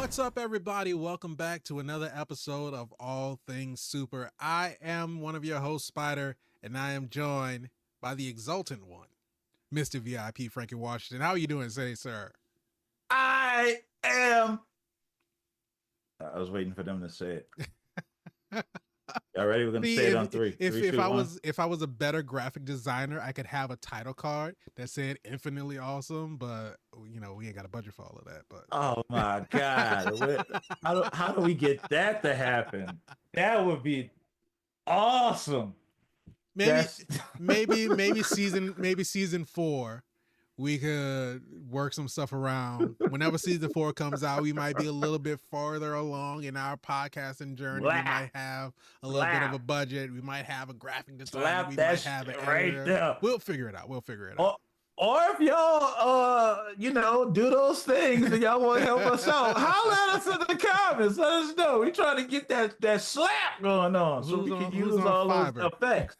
What's up, everybody? Welcome back to another episode of All Things Super. I am one of your hosts, Spider, and I am joined by the exultant one, Mr. VIP Frankie Washington. How are you doing today, sir? I am. I was waiting for them to say it. Y'all ready? We're gonna say it on three. If I was a better graphic designer, I could have a title card that said "infinitely awesome," but you know we ain't got a budget for all of that. But oh my god, how do we get that to happen? That would be awesome. Maybe season 4. We could work some stuff around. Whenever season 4 comes out, we might be a little bit farther along in our podcasting journey. We might have a little bit of a budget. We might have a graphic designer. We might have an editor. There. We'll figure it out. Or if y'all, do those things and y'all want to help us out, holler at us in the comments. Let us know. We trying to get that slap going on so we can use all those effects.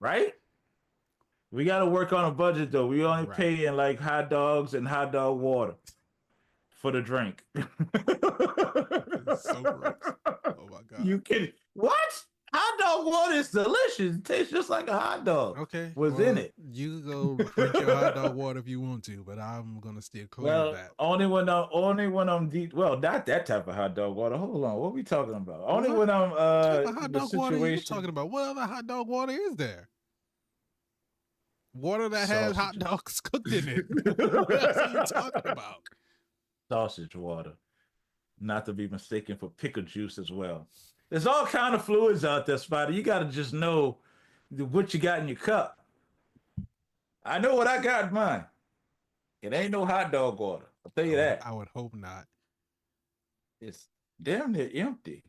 Right? We got to work on a budget, though. We only pay in like hot dogs and hot dog water for the drink. It's so gross. Oh, my God. You kidding? What? Hot dog water is delicious. It tastes just like a hot dog. Okay. What's in it? You go drink your hot dog water if you want to, but I'm going to steer clear of that. Only when I'm deep. Well, not that type of hot dog water. Hold on. What are we talking about? Only when I'm what type of hot dog water are you talking about? What other hot dog water is there? Water that has hot dogs cooked in it. What else are you talking about? Sausage water. Not to be mistaken for pickle juice as well. There's all kind of fluids out there, Spider. You got to just know what you got in your cup. I know what I got in mine. It ain't no hot dog water. I'll tell you that. I would hope not. It's damn near empty.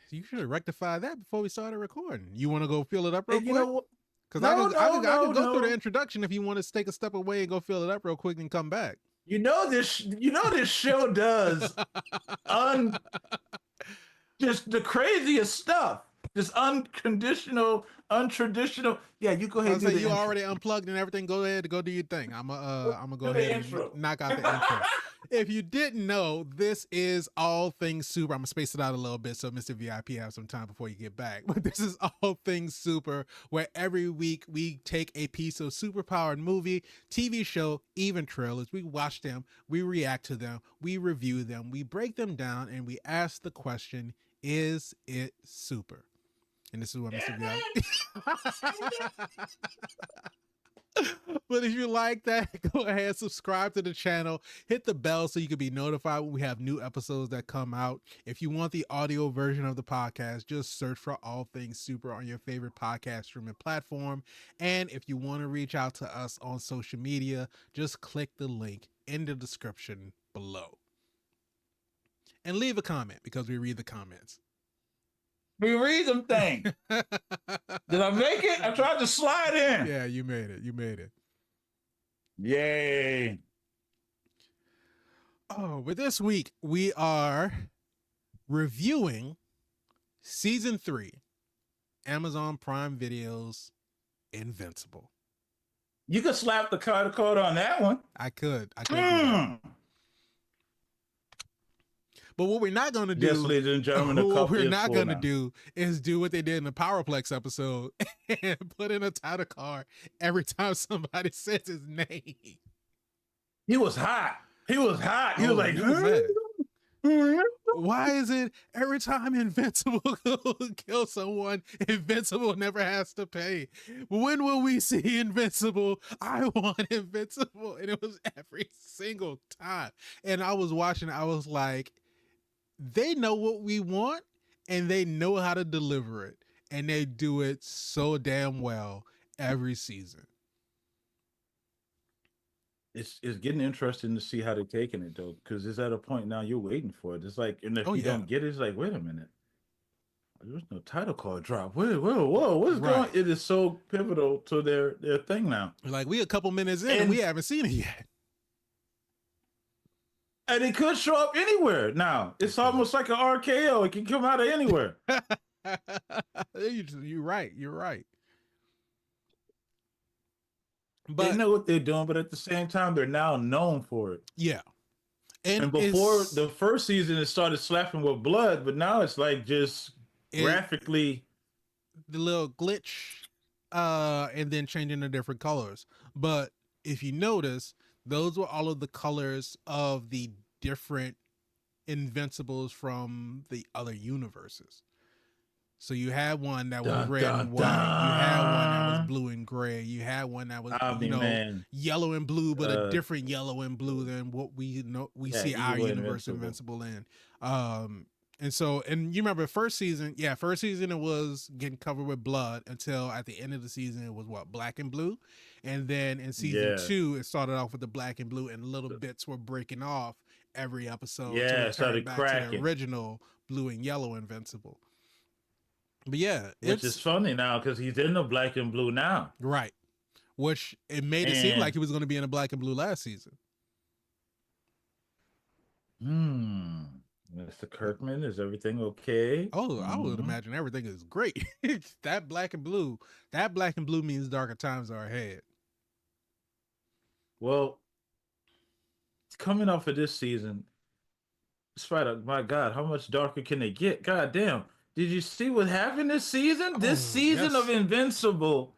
You should have rectified that before we started recording. You want to go fill it up real quick? You know what? Because I can go through the introduction if you want to take a step away and go fill it up real quick and come back. This show does just the craziest stuff. Just unconditional, untraditional. Yeah, you go ahead. You already unplugged and everything. Go ahead, go do your thing. I'm gonna go ahead and knock out the intro. If you didn't know, this is All Things Super. I'm gonna space it out a little bit so Mr. VIP have some time before you get back. But this is All Things Super, where every week we take a piece of superpowered movie, TV show, even trailers. We watch them, we react to them, we review them, we break them down, and we ask the question: is it super? And this is what Mr. VIP. But if you like that, go ahead, subscribe to the channel, hit the bell so you can be notified when we have new episodes that come out. If you want the audio version of the podcast, just search for All Things Super on your favorite podcast streaming platform. And if you want to reach out to us on social media, just click the link in the description below. And leave a comment because we read the comments. We read them things. Did I make it? I tried to slide in. Yeah, you made it. Yay. Oh, but this week we are reviewing season 3, Amazon Prime Video's Invincible. You could slap the card on that one. I could do that. But what we're not going to do, yes, ladies and gentlemen, is do what they did in the Powerplex episode and put in a title card every time somebody says his name. He was hot. He was like, why is it every time Invincible kills someone, Invincible never has to pay? When will we see Invincible? I want Invincible. And it was every single time. And I was watching, I was like, they know what we want and they know how to deliver it. And they do it so damn well every season. It's getting interesting to see how they're taking it, though, because it's at a point now you're waiting for it. It's like, and if you don't get it, it's like, wait a minute. There's no title card drop. Whoa, what's going on? It is so pivotal to their thing now. Like, we a couple minutes in and we haven't seen it yet. And it could show up anywhere now. It's almost like an RKO. It can come out of anywhere. You're right. But they know what they're doing, but at the same time, they're now known for it. Yeah. And And before the first season, it started slapping with blood, but now it's like just graphically the little glitch, and then changing the different colors. But if you notice, those were all of the colors of the different Invincibles from the other universes. So you had one that was red and white. You had one that was blue and gray. You had one that was, yellow and blue, but a different yellow and blue than what we see our universe Invincible in. And so, and you remember first season it was getting covered with blood until at the end of the season it was what, black and blue. And then in season 2, it started off with the black and blue, and little bits were breaking off every episode to return back to the original blue and yellow Invincible. But yeah, which is funny now because he's in the black and blue now, right? Which it made it seem like he was going to be in the black and blue last season. Mr. Kirkman, is everything okay? Oh, I would imagine everything is great. That black and blue means darker times are ahead. Well, coming off of this season, Spider, my God, how much darker can they get? God damn. Did you see what happened this season? This season of Invincible.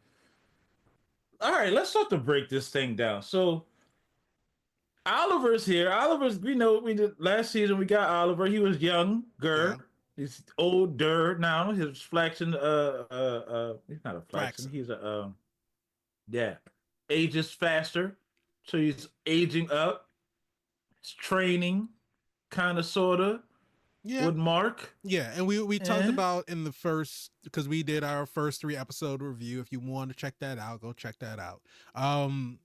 All right, let's start to break this thing down. So Oliver's here. We did last season. We got Oliver. He was younger. Yeah. He's older now. He's flaxing. He's not a flaxing. He's a ages faster. So he's aging up. He's training, kind of, sorta. Yeah. With Mark. Yeah, and we talked about in the first, because we did our first 3 episode review. If you want to check that out, go check that out.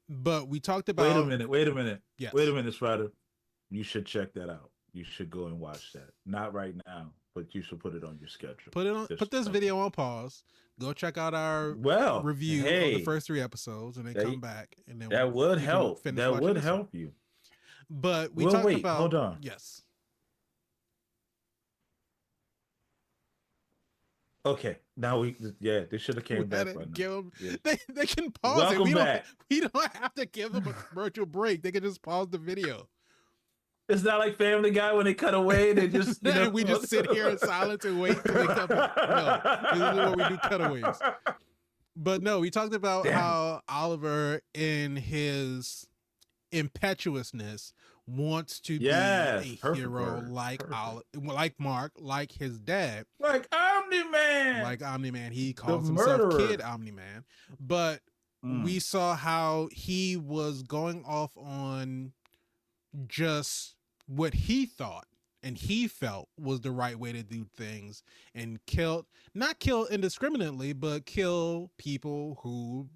But we talked about. Wait a minute. Yes. Wait a minute, Spider. You should check that out. You should go and watch that. Not right now, but you should put it on your schedule. Put this video on pause. Go check out our review of the first 3 episodes, and then come back, and then that would help. That would help you. But we talked about. Hold on. Yes. Okay, now they should have came back. They can pause Welcome it. Back. We don't have to give them a commercial break. They can just pause the video. It's not like Family Guy when they cut away. They just we just sit here in silence and wait till they come back. No, this is where we do cutaways. But no, we talked about how Oliver, in his impetuousness, wants to be a hero like Mark, like his dad, like Omni-Man. He calls himself Kid Omni-Man, but we saw how he was going off on just what he thought and he felt was the right way to do things, and not kill indiscriminately, but kill people who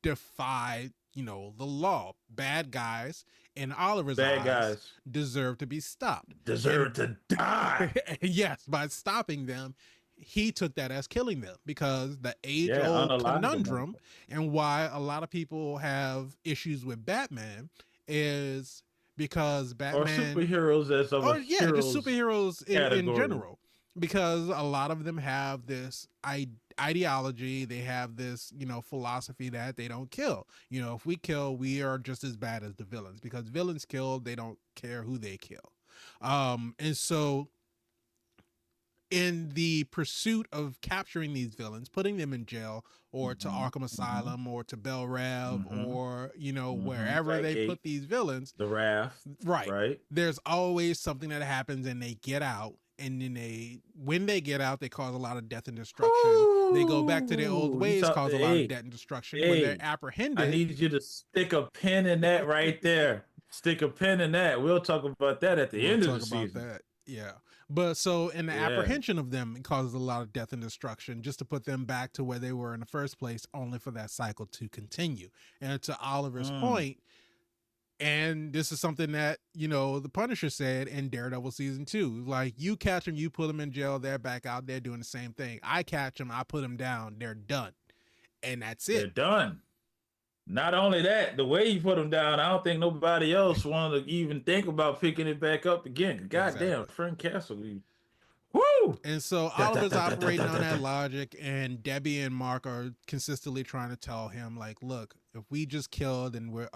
defied the law. Bad guys in Oliver's eyes deserve to be stopped. Deserve to die. Yes, by stopping them, he took that as killing them, because the age-old conundrum and why a lot of people have issues with Batman is because Batman, or superheroes as just superheroes in general, because a lot of them have this ideology, they have this philosophy that they don't kill. If we kill, we are just as bad as the villains, because villains kill, they don't care who they kill. And so in the pursuit of capturing these villains, putting them in jail, or to Arkham Asylum, or to Bel Rev, or wherever they put these villains, the Raft, right, there's always something that happens and they get out. And then when they get out, they cause a lot of death and destruction. They go back to their old ways, cause a lot of death and destruction. When they're apprehended, I need you to stick a pin in that right there. Stick a pin in that. We'll talk about that at the end of the season. Yeah. But so in the apprehension of them, it causes a lot of death and destruction, just to put them back to where they were in the first place, only for that cycle to continue. And to Oliver's point, and this is something that, the Punisher said in Daredevil season 2, like, you catch them, you put them in jail, they're back out there doing the same thing. I catch them, I put them down, they're done. And that's it. They're done. Not only that, the way you put them down, I don't think nobody else wanted to even think about picking it back up again. Goddamn, Frank Castle. Woo! And so Oliver's operating on that logic, and Debbie and Mark are consistently trying to tell him, like, look, if we just kill, then we're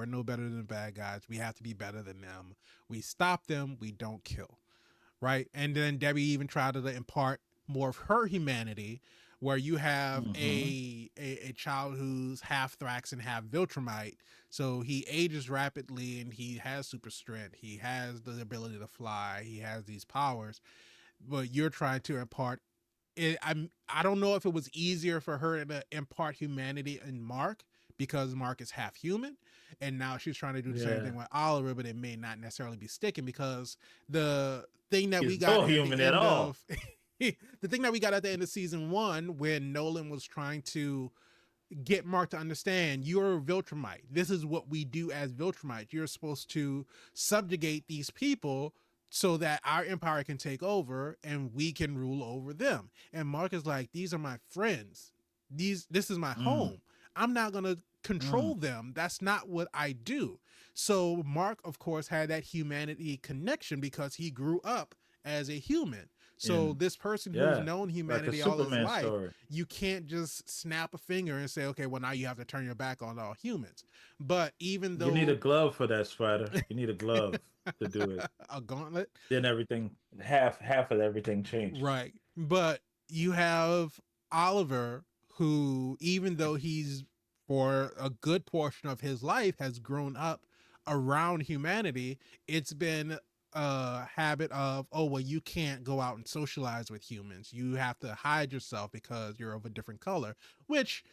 no better than the bad guys. We have to be better than them. We stop them, we don't kill. Right? And then Debbie even tried to impart more of her humanity, where you have a child who's half Thrax and half Viltrumite. So he ages rapidly and he has super strength. He has the ability to fly. He has these powers. But you're trying to impart it. I don't know if it was easier for her to impart humanity in Mark because Mark is half human, and now she's trying to do the same thing with Oliver, but it may not necessarily be sticking because the thing that we got human at all. The thing that we got at the end of season 1, when Nolan was trying to get Mark to understand, you're a Viltrumite. This is what we do as Viltrumites. You're supposed to subjugate these people so that our empire can take over and we can rule over them. And Mark is like, these are my friends. This is my home. I'm not going to control them. That's not what I do. So Mark, of course, had that humanity connection because he grew up as a human. So this person who's known humanity like all his life, story. You can't just snap a finger and say, okay, well, now you have to turn your back on all humans. But even though... You need a glove for that, Spider. You need a glove to do it. A gauntlet? Then everything, half of everything changed. Right. But you have Oliver, who, even though he's, for a good portion of his life, has grown up around humanity, it's been a habit of, oh, well, you can't go out and socialize with humans. You have to hide yourself because you're of a different color, which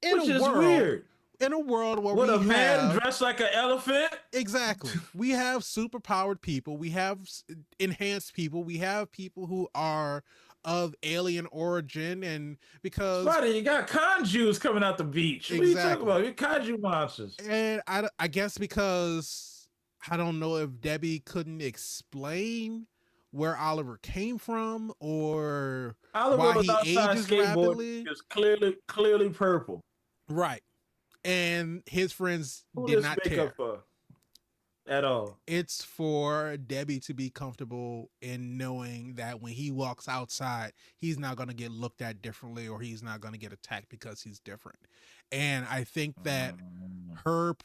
is weird. In a world where a man dressed like an elephant? Exactly. We have superpowered people. We have enhanced people. We have people who are of alien origin, and because... Buddy, you got Kanjus coming out the beach. What are you talking about? You're Kanju monsters. And I guess because... I don't know if Debbie couldn't explain where Oliver came from or why he ages rapidly. Is clearly purple. Right. And his friends did not care at all. It's for Debbie to be comfortable in knowing that when he walks outside, he's not going to get looked at differently, or he's not going to get attacked because he's different. And I think that her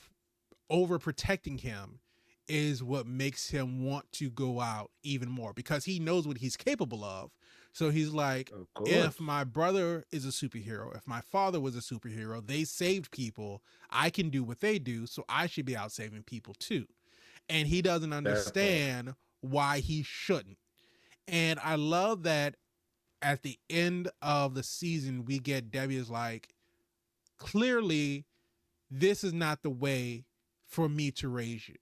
overprotecting him is what makes him want to go out even more, because he knows what he's capable of. So he's like, if my brother is a superhero, if my father was a superhero, they saved people, I can do what they do, so I should be out saving people too. And he doesn't understand why he shouldn't. And I love that at the end of the season, we get Debbie is like, clearly, this is not the way for me to raise you.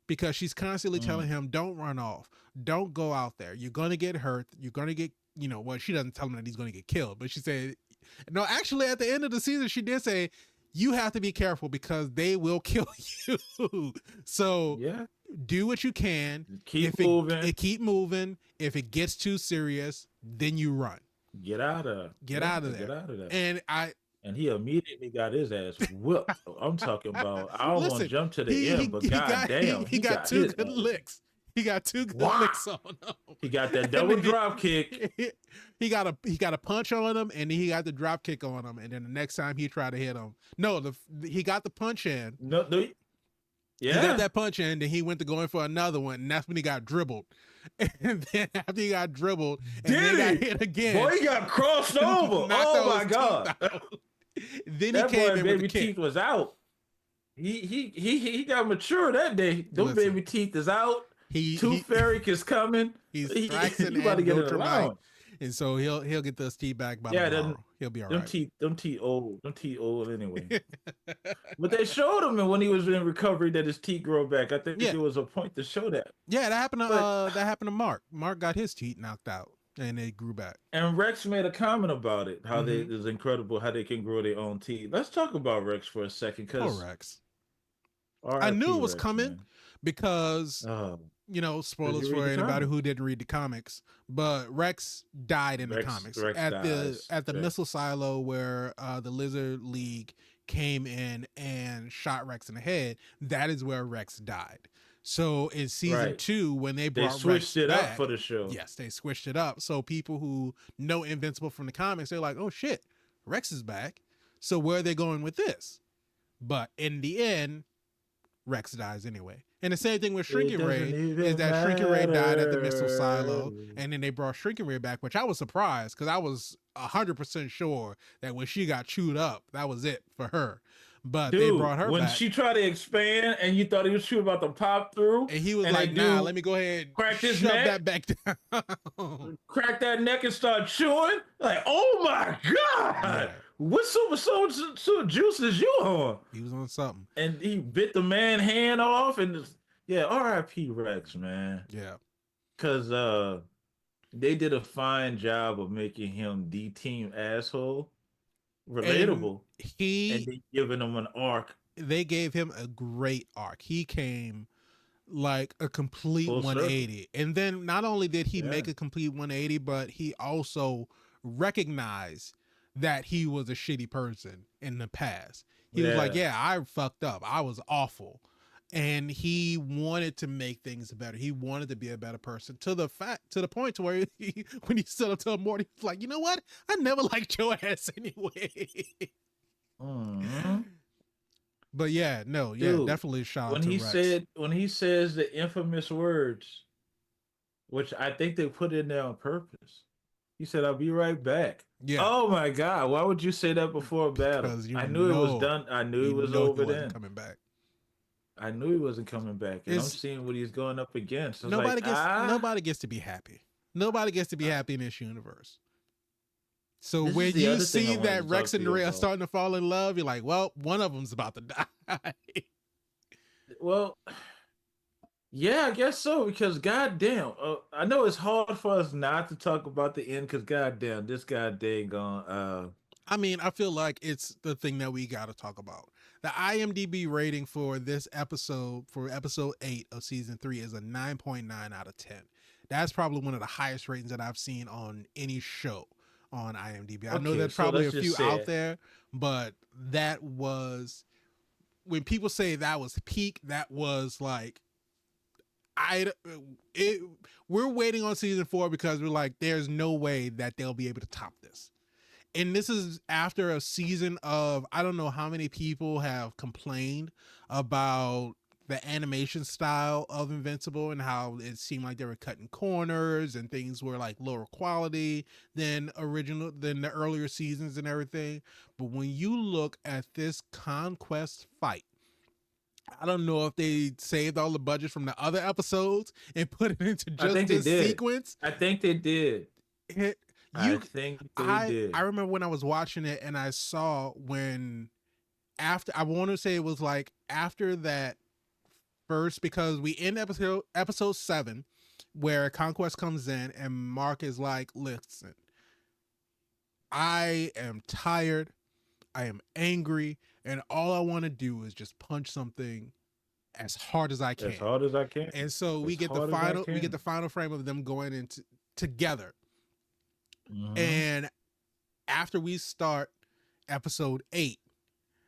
Because she's constantly telling him, don't run off. Don't go out there. You're going to get hurt. You're going to get, well, she doesn't tell him that he's going to get killed. But she said, no, actually, at the end of the season, she did say, you have to be careful because they will kill you. So do what you can. Keep moving. Keep moving. If it gets too serious, then you run. Get out of there. Get out of there. And he immediately got his ass whooped. I'm talking about, I don't want to jump to the end, but goddamn, he got two good licks. He got two good licks on him. He got that double drop kick. He got a punch on him, and he got the drop kick on him. And then the next time he tried to hit him, he got the punch in. He got that punch in, then he went to going for another one, and that's when he got dribbled. And then after he got dribbled, and then got hit again. Boy, he got crossed over. Oh my God. Then he came in with the kick. Teeth was out. He got mature that day. Those baby teeth is out. Tooth Fairy is coming. He's Thraxing about to get it around. And so he'll get those teeth back by tomorrow. He'll be all right. Them teeth old anyway. But they showed him when he was in recovery that his teeth grow back. I think there was a point to show that. Yeah, that happened to Mark. Mark got his teeth knocked out and they grew back. And Rex made a comment about it. How it's incredible how they can grow their own teeth. Let's talk about Rex for a second. Poor Rex. I knew it was coming because spoilers for anybody who didn't read the comics, but Rex died in the comics at the missile silo where the Lizard League came in and shot Rex in the head. That is where Rex died. So in season Right. 2, when they They brought switched Rex it up back, for the show. yes, they switched it up. So people who know Invincible from the comics, they're like, oh shit, Rex is back. So where are they going with this? But in the end, Rex dies anyway. And the same thing with It Shrinking doesn't Ray is even that Shrinking Ray died at the missile matter. silo, and then they brought Shrinking Ray back, which I was surprised because I was 100% sure that when she got chewed up, that was it for her. But they Dude, brought her when back, she tried to expand and you thought he was about to pop through, and he was and like, that "Nah, dude let me go ahead and cracked his shove neck, that back down." cracked that neck and start chewing. Like, oh my god, Yeah, what super juice is you on? he was on something. And he bit the man hand off, and yeah, R.I.P. Rex, man, Yeah, because they did a fine job of making him the team asshole and relatable, and he, they giving him an arc they gave him a great arc. He came like a complete full circle. 180. And then not only did he Yeah, make a complete 180, but he also recognized that he was a shitty person in the past. He was like, yeah. yeah, I fucked up. I was awful. And he wanted to make things better. He wanted to be a better person to the point to where when he stood up to Morty, he was like, you know what? I never liked your ass anyway. Mhm. But yeah, no, yeah, Dude, definitely shout out to Rex. when he says the infamous words, which I think they put in there on purpose. He said, "I'll be right back." Yeah, Oh my god, why would you say that before a battle? because I knew it was done. I knew it you was know he over wasn't then. coming back. I knew he wasn't coming back, and I'm It's seeing what he's going up against. I was like, nobody gets to be happy. Nobody gets to be uh, happy in this universe. So this is when the you other thing I see wanted that to Rex talk to and you Ray are about. starting to fall in love, you're like, well, one of them's about to die. Well, yeah, I guess so. Because goddamn, I know it's hard for us not to talk about the end. Because goddamn, this guy dang gone. I mean, I feel like it's the thing that we got to talk about. The IMDb rating for this episode, for episode 8 of season 3, is a 9.9 out of 10. That's probably one of the highest ratings that I've seen on any show on IMDb. I know Okay, there's so probably let's a just few say out it. there, but that was, when people say that was peak, that was like, I it we're waiting on season 4 because we're like, there's no way that they'll be able to top this. And this is after a season of, I don't know how many people have complained about the animation style of Invincible and how it seemed like they were cutting corners and things were like lower quality than the earlier seasons and everything. But when you look at this conquest fight, I don't know if they saved all the budget from the other episodes and put it into I just think they this did. sequence. I think they did. It, I you think they I did. remember when I was watching it and I saw when, after, I want to say it was like after that first, because we end episode 7 where Conquest comes in and Mark is like, listen, I am tired, I am angry, and all I want to do is just punch something as hard as I As can. hard as I can. And so As hard as I we get can. the final frame of them going into together. Mm-hmm. And after we start episode 8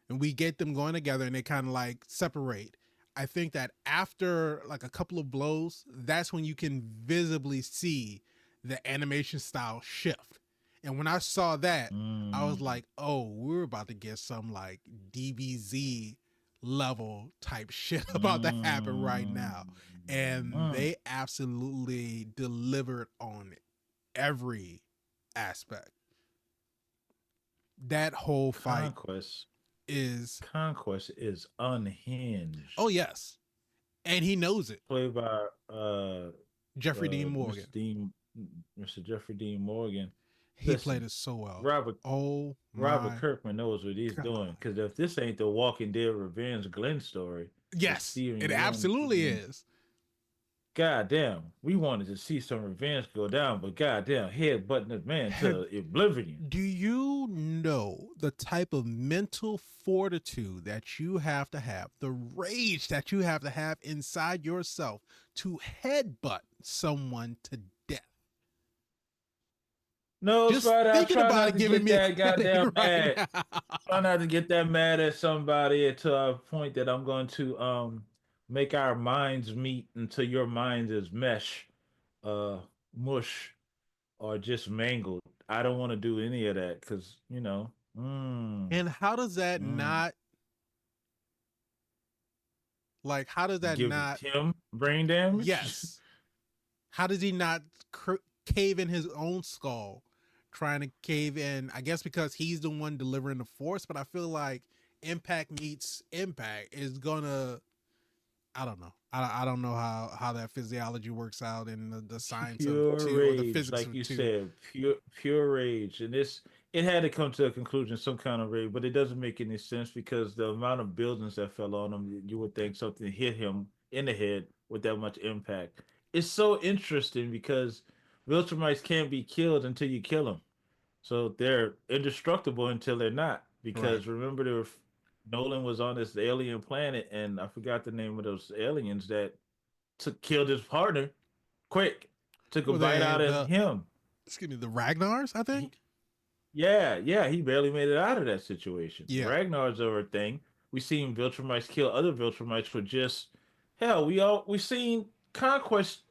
and we get them going together and they kind of like separate, I think that after like a couple of blows, that's when you can visibly see the animation style shift. And when I saw that, I was Mm. like, oh, we're about to get some like DBZ level type shit about to happen right now. And Mm. they absolutely delivered on every aspect. That whole fight Conquest. is, Conquest is unhinged. oh yes, and he knows it. Played by Jeffrey Dean Morgan, Mr. Dean, Mr. Jeffrey Dean Morgan. he played Listen, it so well. Robert Oh Robert my Kirkman knows what he's god, doing. Because if this ain't the Walking Dead Revenge Glenn story with yes, Steven it Yeun, absolutely is. God damn, we wanted to see some revenge go down, but goddamn, head butting this man Have, to oblivion. do you know the type of mental fortitude that you have to have, the rage that you have to have inside yourself to headbutt someone to death? No, Just Spider, I thinking try about not it to giving get me a that headache goddamn right mad. now. Try not to get that mad at somebody to a point that I'm going to make our minds meet until your mind is mesh, uh, mush, or just mangled. I don't want to do any of that because And how does that mm, not like? How does that give not? him brain damage. Yes. How does he not cave in his own skull, trying to cave in? I guess because he's the one delivering the force, but I feel like Impact meets Impact is gonna. I don't know. I don't know how that physiology works out and the science of Pure two or the rage, physics like of you two. said, pure rage, and it had to come to a conclusion, some kind of rage, but it doesn't make any sense because the amount of buildings that fell on him, you would think something hit him in the head with that much impact. It's so interesting because Viltrumites can't be killed until you kill them, so they're indestructible until they're not. Right. Because remember, Nolan was on this alien planet, and I forgot the name of those aliens that took killed his partner quick, took a Well, bite they out of the him. excuse me the Ragnars, I He, think. yeah, he barely made it out of that situation. Yeah. Ragnar's are a thing. We seen Viltrumites kill other Viltrumites for just hell. We seen Conquest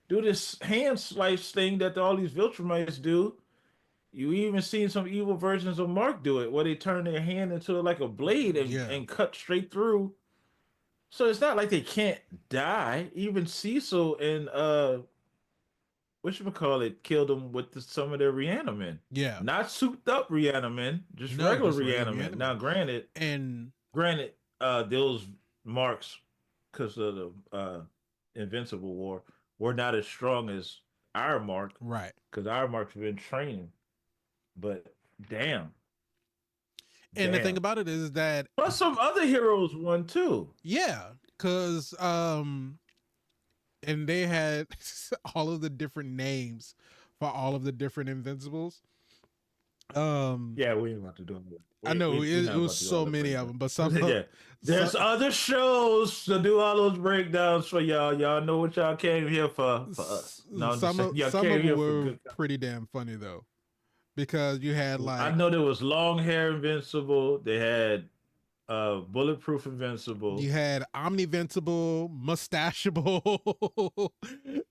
do this hand slice thing that all these Viltrumites do. You even seen some evil versions of Mark do it, where they turn their hand into like a blade Yeah. and cut straight through. So it's not like they can't die. Even Cecil and whatchamacallit killed them with some of their reanimin. Yeah. Not souped up reanimin, just No, regular just regular reanimin. reanimate. Now, And granted, those marks, because of the Invincible War, were not as strong as our mark, right. because our mark's been training. But damn, And the thing damn. about it is that Plus, some other heroes won too. yeah, because and they had all of the different names for all of the different Invincibles. Um, Yeah, we ain't about to do it. I know We're it not was about to do all so the many of breakdown. them, but some, Yeah, some there's other shows to do all those breakdowns for y'all. Y'all know what y'all came here for us. No, I'm just saying y'all some of came them here for were good. pretty damn funny though, because you had I like know there was long hair invincible. They had bulletproof invincible. you had Omnivincible, Mustachable,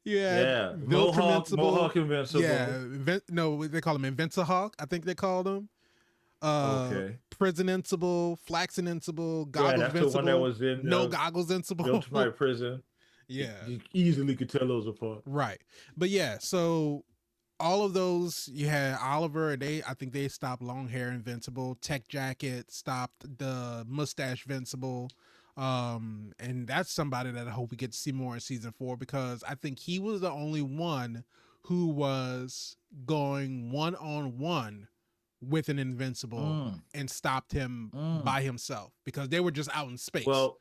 you had Yeah, Viltrumincible, Mohawk invincible. yeah, no, they call him Invincihawk, I think they called him. Okay, Prison-incible, Flaxen-incible, yeah, that's the one that Goggles-vincible, was in no Goggles-incible. built to my prison. Yeah, You easily could tell those apart. right. But yeah, so all of those you had Oliver. I think they stopped long hair invincible. Tech Jacket stopped the mustache invincible. And that's somebody that I hope we get to see more in season 4 because I think he was the only one who was going one on one with an invincible Mm, and stopped him mm. by himself because they were just out in space. Well,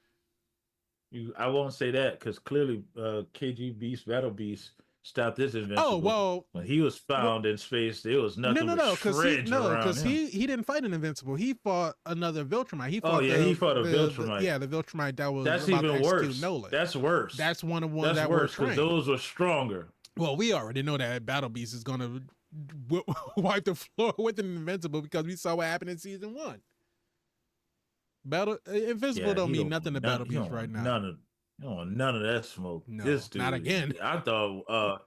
I won't say that because clearly KG Beast, Battle Beast, stopped this Oh Invincible. well, When he was well found in space, there was no, nothing no, but no, because shreds around him. he didn't fight an invincible. He fought another Viltrumite. He Oh fought yeah, he fought a the Viltrumite. yeah the Viltrumite that was That's about to even execute worse. Nolan. That's worse. That's one of one That's that were worse because trained. those were stronger. Well, we already know that Battle Beast is gonna wipe the floor with an invincible because we saw what happened in season 1. Battle Invincible Yeah, don't mean nothing to Battle he Beast don't right want now. he don't want none of that smoke. This No, not dude, again. I thought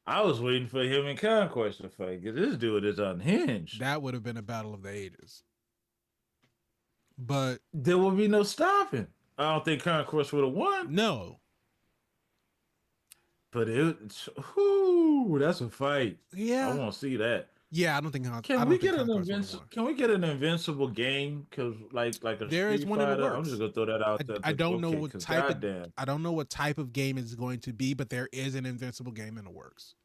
I was waiting for him and Conquest to fight because this dude is unhinged. That would have been a battle of the ages. But There would be no stopping. I don't think Conquest would have won. no, But whoo, that's a fight. I yeah, want to see that. yeah. I don't think Conquest would have won. Can we get an invincible game? Cause like a There is Street one in the Fighter. I'm just works. gonna throw that out there. I don't know Okay, what cause type of goddamn, I don't know what type of game it's going to be, but there is an invincible game in the works.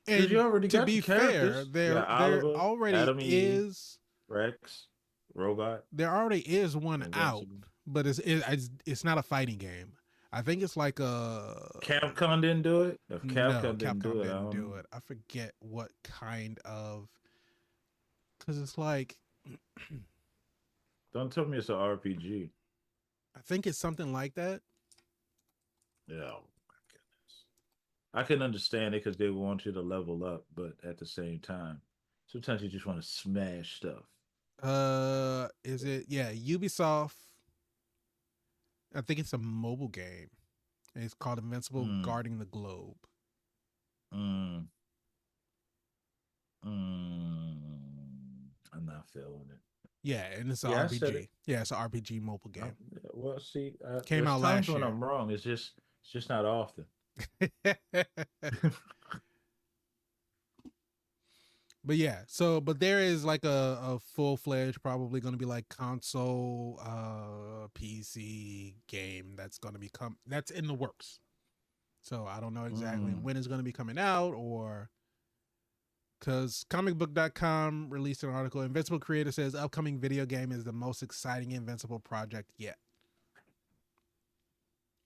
cause you And already to got the be fair, characters. You got Oliver, Adam and Eve, Rex, Robot, there already is one out, Invincible. but it's not a fighting game. I think it's like a Capcom didn't do it. If no, Capcom didn't do Capcom it, I didn't don't do know. it. I forget what kind of because it's like Don't tell me it's an RPG. I think it's something like that. Yeah. Oh my goodness. I can understand it because they want you to level up, but at the same time, sometimes you just want to smash stuff. Is it yeah Ubisoft? I think it's a mobile game. It's called Invincible Mm, Guarding the Globe. mm, I'm not feeling it. Yeah, and it's an Yeah, I said it. RPG. Yeah, it's an RPG mobile game. Well, see, Came there's out times last when year. I'm wrong. It's just not often. But yeah, but there is like a full fledged, probably going to be like console, PC game that's going to become that's in the works. So I don't know exactly Mm. when it's going to be coming out, or because comicbook.com released an article. Invincible creator says upcoming video game is the most exciting Invincible project yet.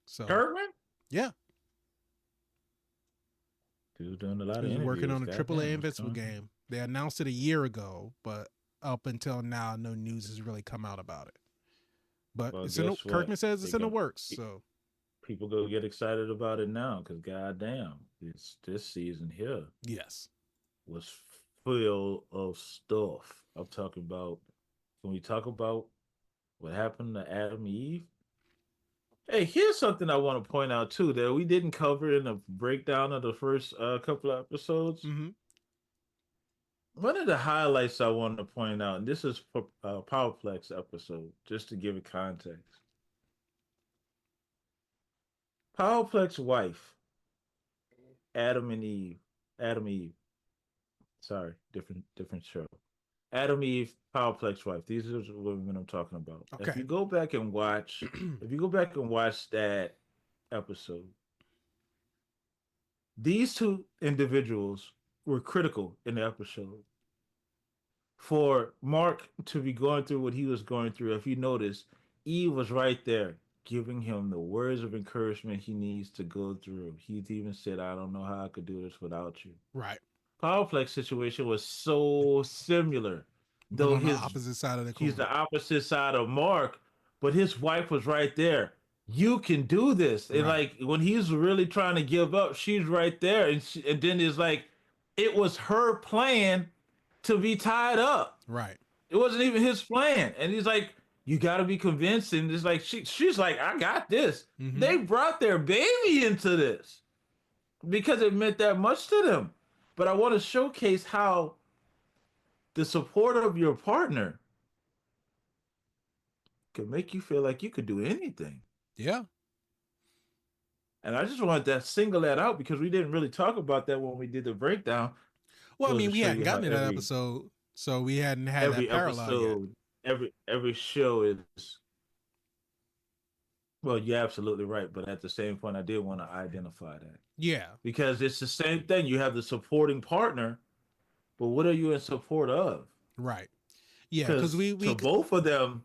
So Kirkman? yeah, Dude's doing a lot of he's working interviews. on a AAA Goddamn, what's Invincible going on? game. They announced it a year ago, but up until now, no news has really come out about it. But Well, it's in the, guess what? Kirkman says They it's in the got works. So people go get excited about it now because goddamn, this season here yes. was full of stuff. I'm talking about. Can we talk about what happened to Adam and Eve? Hey, here's something I want to point out too that we didn't cover in the breakdown of the first couple of episodes. Mm-hmm. One of the highlights I wanted to point out, and this is for Powerplex episode, just to give it context. Powerplex wife, Adam and Eve, Adam and Eve. Sorry, different show. Adam Eve, Powerplex wife. These are the women I'm talking about. If Okay. you go back and watch, if you go back and watch that episode, these two individuals were critical in the episode. For Mark to be going through what he was going through, if you notice, Eve was right there giving him the words of encouragement he needs to go through. He even said, I don't know how I could do this without you. Right. Powerplex situation was so similar, But though on the his opposite side of the he's coin. the opposite side of Mark, but his wife was right there. You can do this, and Right. like when he's really trying to give up, she's right there, and then it's like it was her plan to be tied up. Right. It wasn't even his plan, and he's like, "You got to be convinced." And it's like she's like, "I got this." Mm-hmm. They brought their baby into this because it meant that much to them. But I want to showcase how the support of your partner can make you feel like you could do anything. Yeah. And I just wanted to single that out because we didn't really talk about that when we did the breakdown. Well, I Goes mean, to we show hadn't you how gotten to that episode, so we hadn't had that every parallel yet. episode, every show is, well, you're absolutely right. But at the same point, I did want to identify that Yeah. because it's the same thing. You have the supporting partner, but what are you in support of? Right. Yeah, because Because to both of them,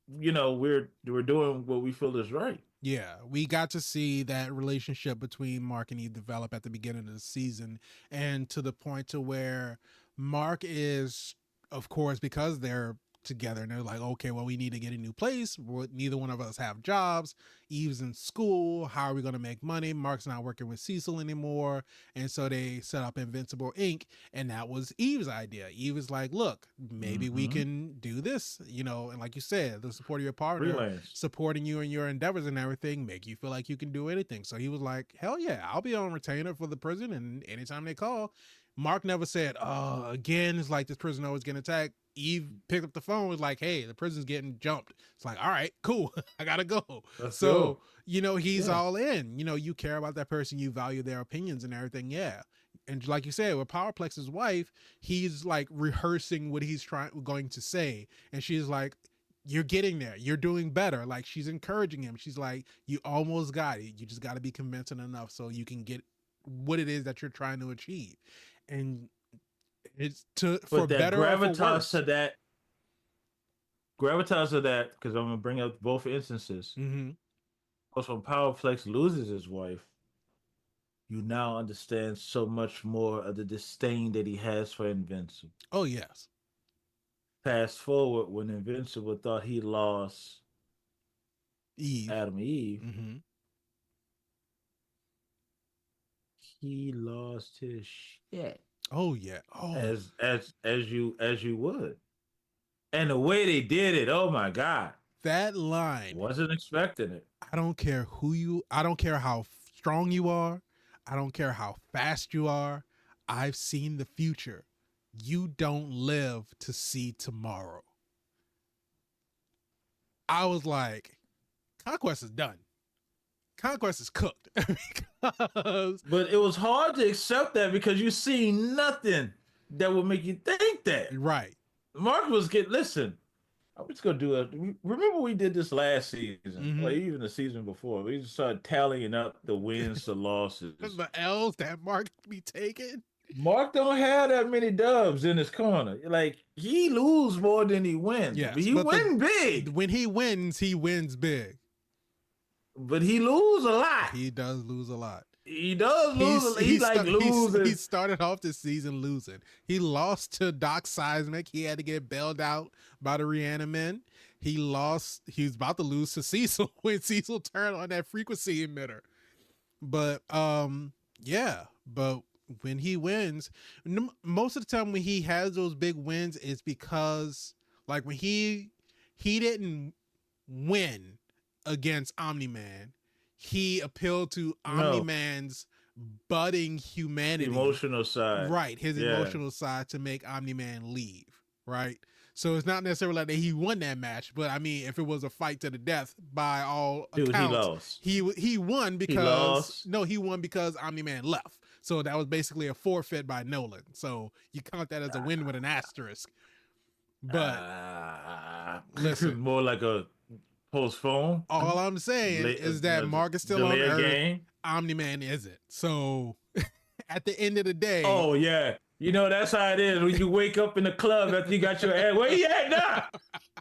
we're doing what we feel is right. yeah, we got to see that relationship between Mark and Eve develop at the beginning of the season, and to the point to where Mark is, of course, because they're together and they're like, okay, well, we need to get a new place. Neither one of us have jobs. Eve's in school. How are we going to make money? Mark's not working with Cecil anymore. And so they set up Invincible Inc. And that was Eve's idea. Eve was like, look, maybe we can do this, and like you said, the support of your partner, Freelance. supporting you in your endeavors and everything, make you feel like you can do anything. So he was like, hell yeah, I'll be on retainer for the prison. And anytime they call, Mark never said, oh, again, it's like this prison always getting attacked. Eve picked up the phone, was like, hey, the prison's getting jumped. It's like, all right, cool. I gotta go. Let's So, go. he's Yeah. all in. You care about that person, you value their opinions and everything. Yeah. And like you said, with Powerplex's wife, he's like rehearsing what he's going to say. And she's like, you're getting there. You're doing better. Like she's encouraging him. She's like, you almost got it. You just got to be convincing enough so you can get what it is that you're trying to achieve. And it's for But that better or for gravitas worse. to that, gravitas of that, because I'm gonna bring up both instances. Mm-hmm. Also, when Powerflex loses his wife, you now understand so much more of the disdain that he has for Invincible. Oh yes. Fast forward when Invincible thought he lost Eve. Adam and Eve, Mm-hmm. he lost his shit. Oh yeah. Oh. As you would. And the way they did it, oh my God. That line, Wasn't expecting it. I don't care I don't care how strong you are. I don't care how fast you are. I've seen the future. You don't live to see tomorrow. I was like, Conquest is done. Conquest is cooked. Because, But it was hard to accept that because you see nothing that would make you think that. right. Mark was listen. I'm just gonna do it. Remember we did this last season, or even the season before. We just started tallying up the wins, the losses, The L's that Mark be taking. Mark don't have that many dubs in his corner. Like he lose more than he wins. Yes, but he win big. When he wins big. But he lose a lot. He does lose a lot. He does lose. He loses. He started off the season losing. He lost to Doc Seismic. He had to get bailed out by the Reanimen. He lost. He was about to lose to Cecil when Cecil turned on that frequency emitter. But yeah. But when he wins, most of the time when he has those big wins, it's because like when he didn't win against Omni-Man. He appealed to Omni-Man's budding humanity. Emotional side. Right, his emotional side to make Omni-Man leave, right? So it's not necessarily like that he won that match, but I mean, if it was a fight to the death by all accounts, he won because he won because Omni-Man left. So that was basically a forfeit by Nolan. So you count that as a win with an asterisk. But listen, more like a postpone. All I'm saying is that Mark is still on Earth. Game. Omni-Man isn't. So at the end of the day. Oh yeah. You know that's how it is when you wake up in the club after you got your ass. Where you at now?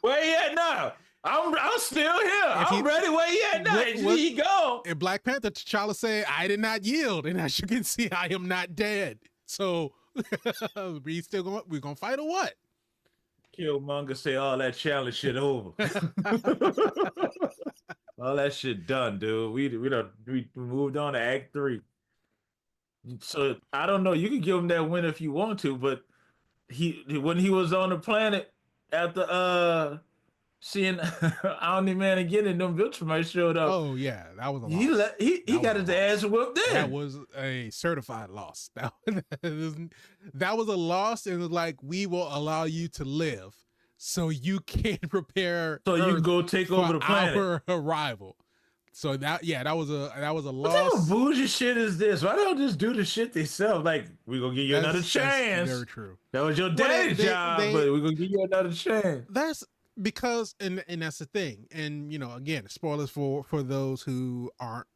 Where you at now? I'm still here. I'm ready. Where you at now? Here you go. In Black Panther, T'Challa said, "I did not yield, and as you can see, I am not dead." So we're gonna fight or what? Killmonger say all that challenge shit over. All that shit done, dude. We moved on to Act 3. So I don't know. You can give him that win if you want to, but when he was on the planet after seeing Omni-Man again and them Viltrumites showed up. Oh yeah, that was a loss. He got his ass whooped in. That was a certified loss. That was a loss, and it was like, we will allow you to live, so you can prepare. So you can go take over the planet. Our arrival. So that was a loss. What type of bougie shit is this? Why don't just do the shit themselves? Like, we're gonna give you another chance. That's very true. That was your dad's job, but we're gonna give you another chance. That's because, and that's the thing. And again, spoilers for those who aren't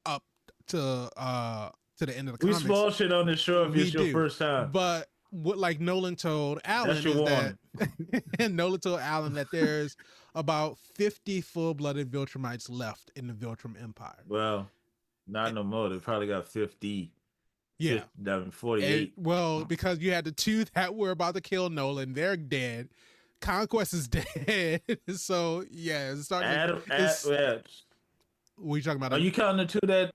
up to the end of the comics. We spoil shit on this show if it's your first time. But what like Nolan told Alan is that and Nolan told Alan that there's about 50 full-blooded Viltrumites left in the Viltrum Empire. Well, not no more. They probably got 50. Yeah. 48. Well, because you had the two that were about to kill Nolan, they're dead. Conquest is dead. So yeah, it's starting. What are you talking about? Are you counting the two that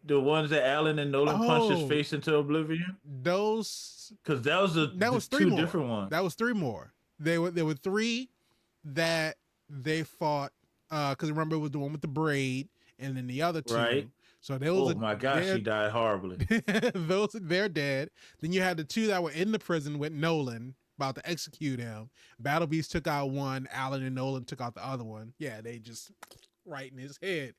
the ones that Alan and Nolan punched his face into oblivion? Those, because that was two different ones. That was three more. There were three that they fought. Because remember, it was the one with the braid, and then the other two. Right. So those. Oh my gosh, she died horribly. They're dead. Then you had the two that were in the prison with Nolan, about to execute him. Battle Beast took out one. Alan and Nolan took out the other one. Yeah, they just right in his head.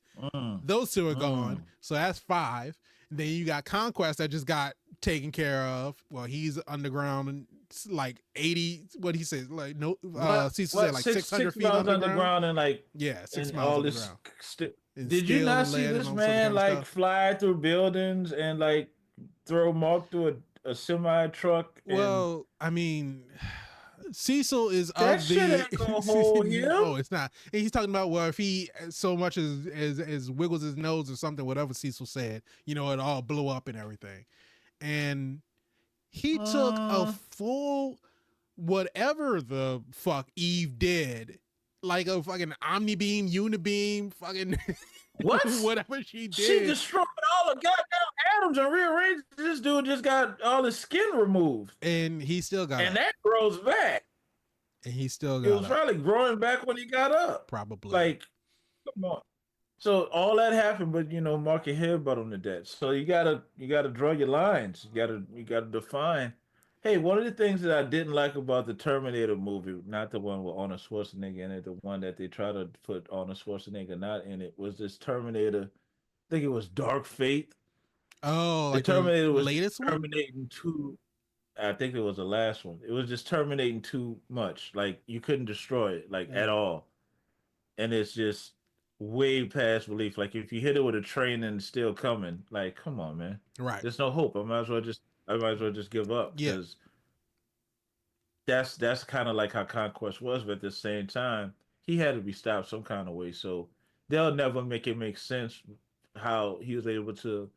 Those two are gone. So that's 5. And then you got Conquest that just got taken care of. Well, he's underground and like 80. What he says, like Cecil said like 600 feet underground and like 6 miles underground. Did you not see this man like fly through buildings and like throw Mark through a semi truck? Well, I mean, Cecil is that of shit ain't gonna hold him. No, it's not. And he's talking about, well, if he so much as wiggles his nose or something, whatever Cecil said, it all blew up and everything. And he took a full whatever the fuck Eve did, like a fucking omni-beam, unibeam, fucking what? Whatever she did. She destroyed all the goddamn atoms and rearranged. This dude just got all his skin removed. And he still got and that grows back. And he still It got was up. probably growing back when he got up. Probably. Like, come on. So all that happened, but Mark your headbutt him to death. So you gotta draw your lines. You gotta define. Hey, one of the things that I didn't like about the Terminator movie, not the one with Arnold Schwarzenegger in it, the one that they try to put Arnold Schwarzenegger not in it, was this Terminator. I think it was Dark Fate. Oh, The like the Terminator was latest one? terminating too. I think it was the last one. It was just terminating too much. Like you couldn't destroy it like at Mm. all, and it's just way past belief. Like if you hit it with a train and it's still coming, like come on, man. Right. There's no hope. I might as well just give up Yeah. because that's kind of like how Conquest was, but at the same time, he had to be stopped some kind of way. So they'll never make it make sense how he was able to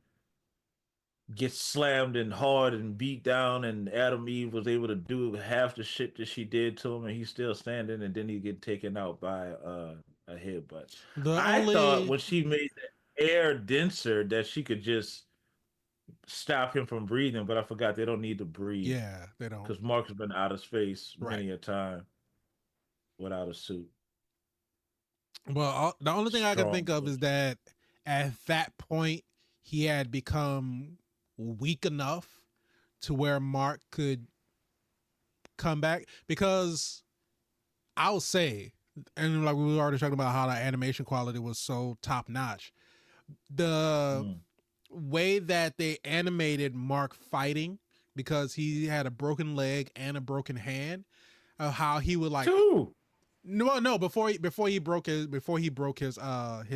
get slammed and hard and beat down, and Adam Eve was able to do half the shit that she did to him, and he's still standing, and then he get taken out by a headbutt. The I thought only when she made the air denser that she could just stop him from breathing, but I forgot they don't need to breathe yeah, they don't. because Mark's been out of space Right. many a time without a suit. Well, the only thing I can Strong think of is bullshit. that at that point he had become weak enough to where Mark could come back, because I'll say, and like we were already talking about how the animation quality was so top notch, the Mm. way that they animated Mark fighting, because he had a broken leg and a broken hand, how he would like, Two no, before he broke his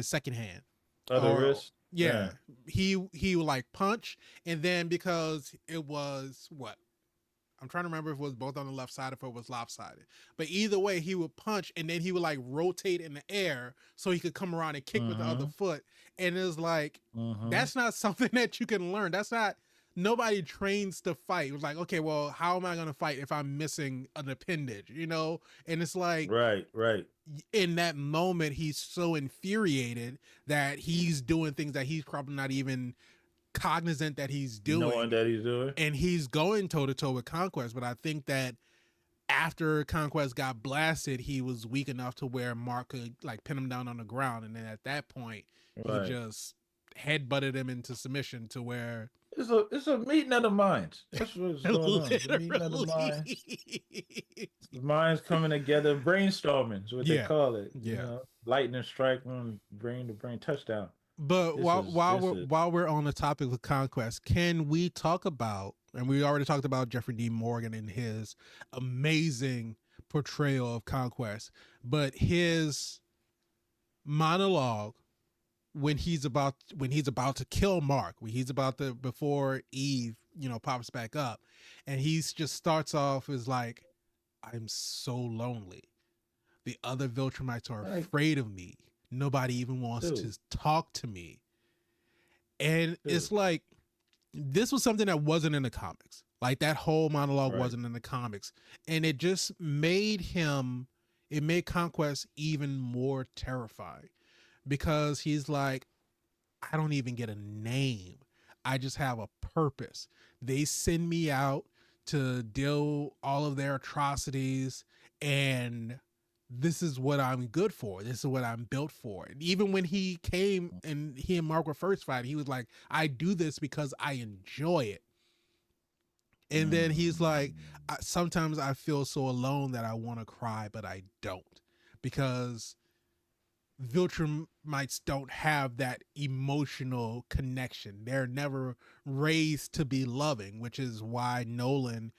second hand, other or wrist. yeah, Yeah. he would like punch, and then because it was what, I'm trying to remember if it was both on the left side or if it was lopsided. But either way, he would punch and then he would like rotate in the air so he could come around and kick with the other Mm-hmm. foot. And it's like, Mm-hmm. that's not something that you can learn. That's not, nobody trains to fight. It was like, okay, well, how am I going to fight if I'm missing an appendage, you know? And it's like, Right. Right. in that moment, he's so infuriated that he's doing things that he's probably not even cognizant that he's Knowing doing, that he's doing. and he's going toe to toe with Conquest. But I think that after Conquest got blasted, he was weak enough to where Mark could like pin him down on the ground, and then at that point, he Right. just headbutted him into submission to where It's a meeting of the minds. That's what's going on. It's a meeting of the literally, minds. The minds coming together, brainstorming is what they yeah, call it. yeah. Lightning strike, brain to brain touchdown. But This is this is while we're on the topic of Conquest, can we talk about, and we already talked about Jeffrey D. Morgan and his amazing portrayal of Conquest, but his monologue when he's about to kill Mark, when he's about to, before Eve, pops back up, and he's just starts off as like, I'm so lonely. The other Viltrumites are like, afraid of me. Nobody even wants dude, to talk to me. And dude, it's like, this was something that wasn't in the comics. Like that whole monologue right? wasn't in the comics. And it just made it made Conquest even more terrifying, because he's like, I don't even get a name. I just have a purpose. They send me out to deal all of their atrocities, and this is what I'm good for. This is what I'm built for. And even when he came and he and Mark were first fighting, he was like, I do this because I enjoy it. And then he's like, Mm, sometimes I feel so alone that I want to cry, but I don't, because Viltrumites don't have that emotional connection. They're never raised to be loving, which is why Nolan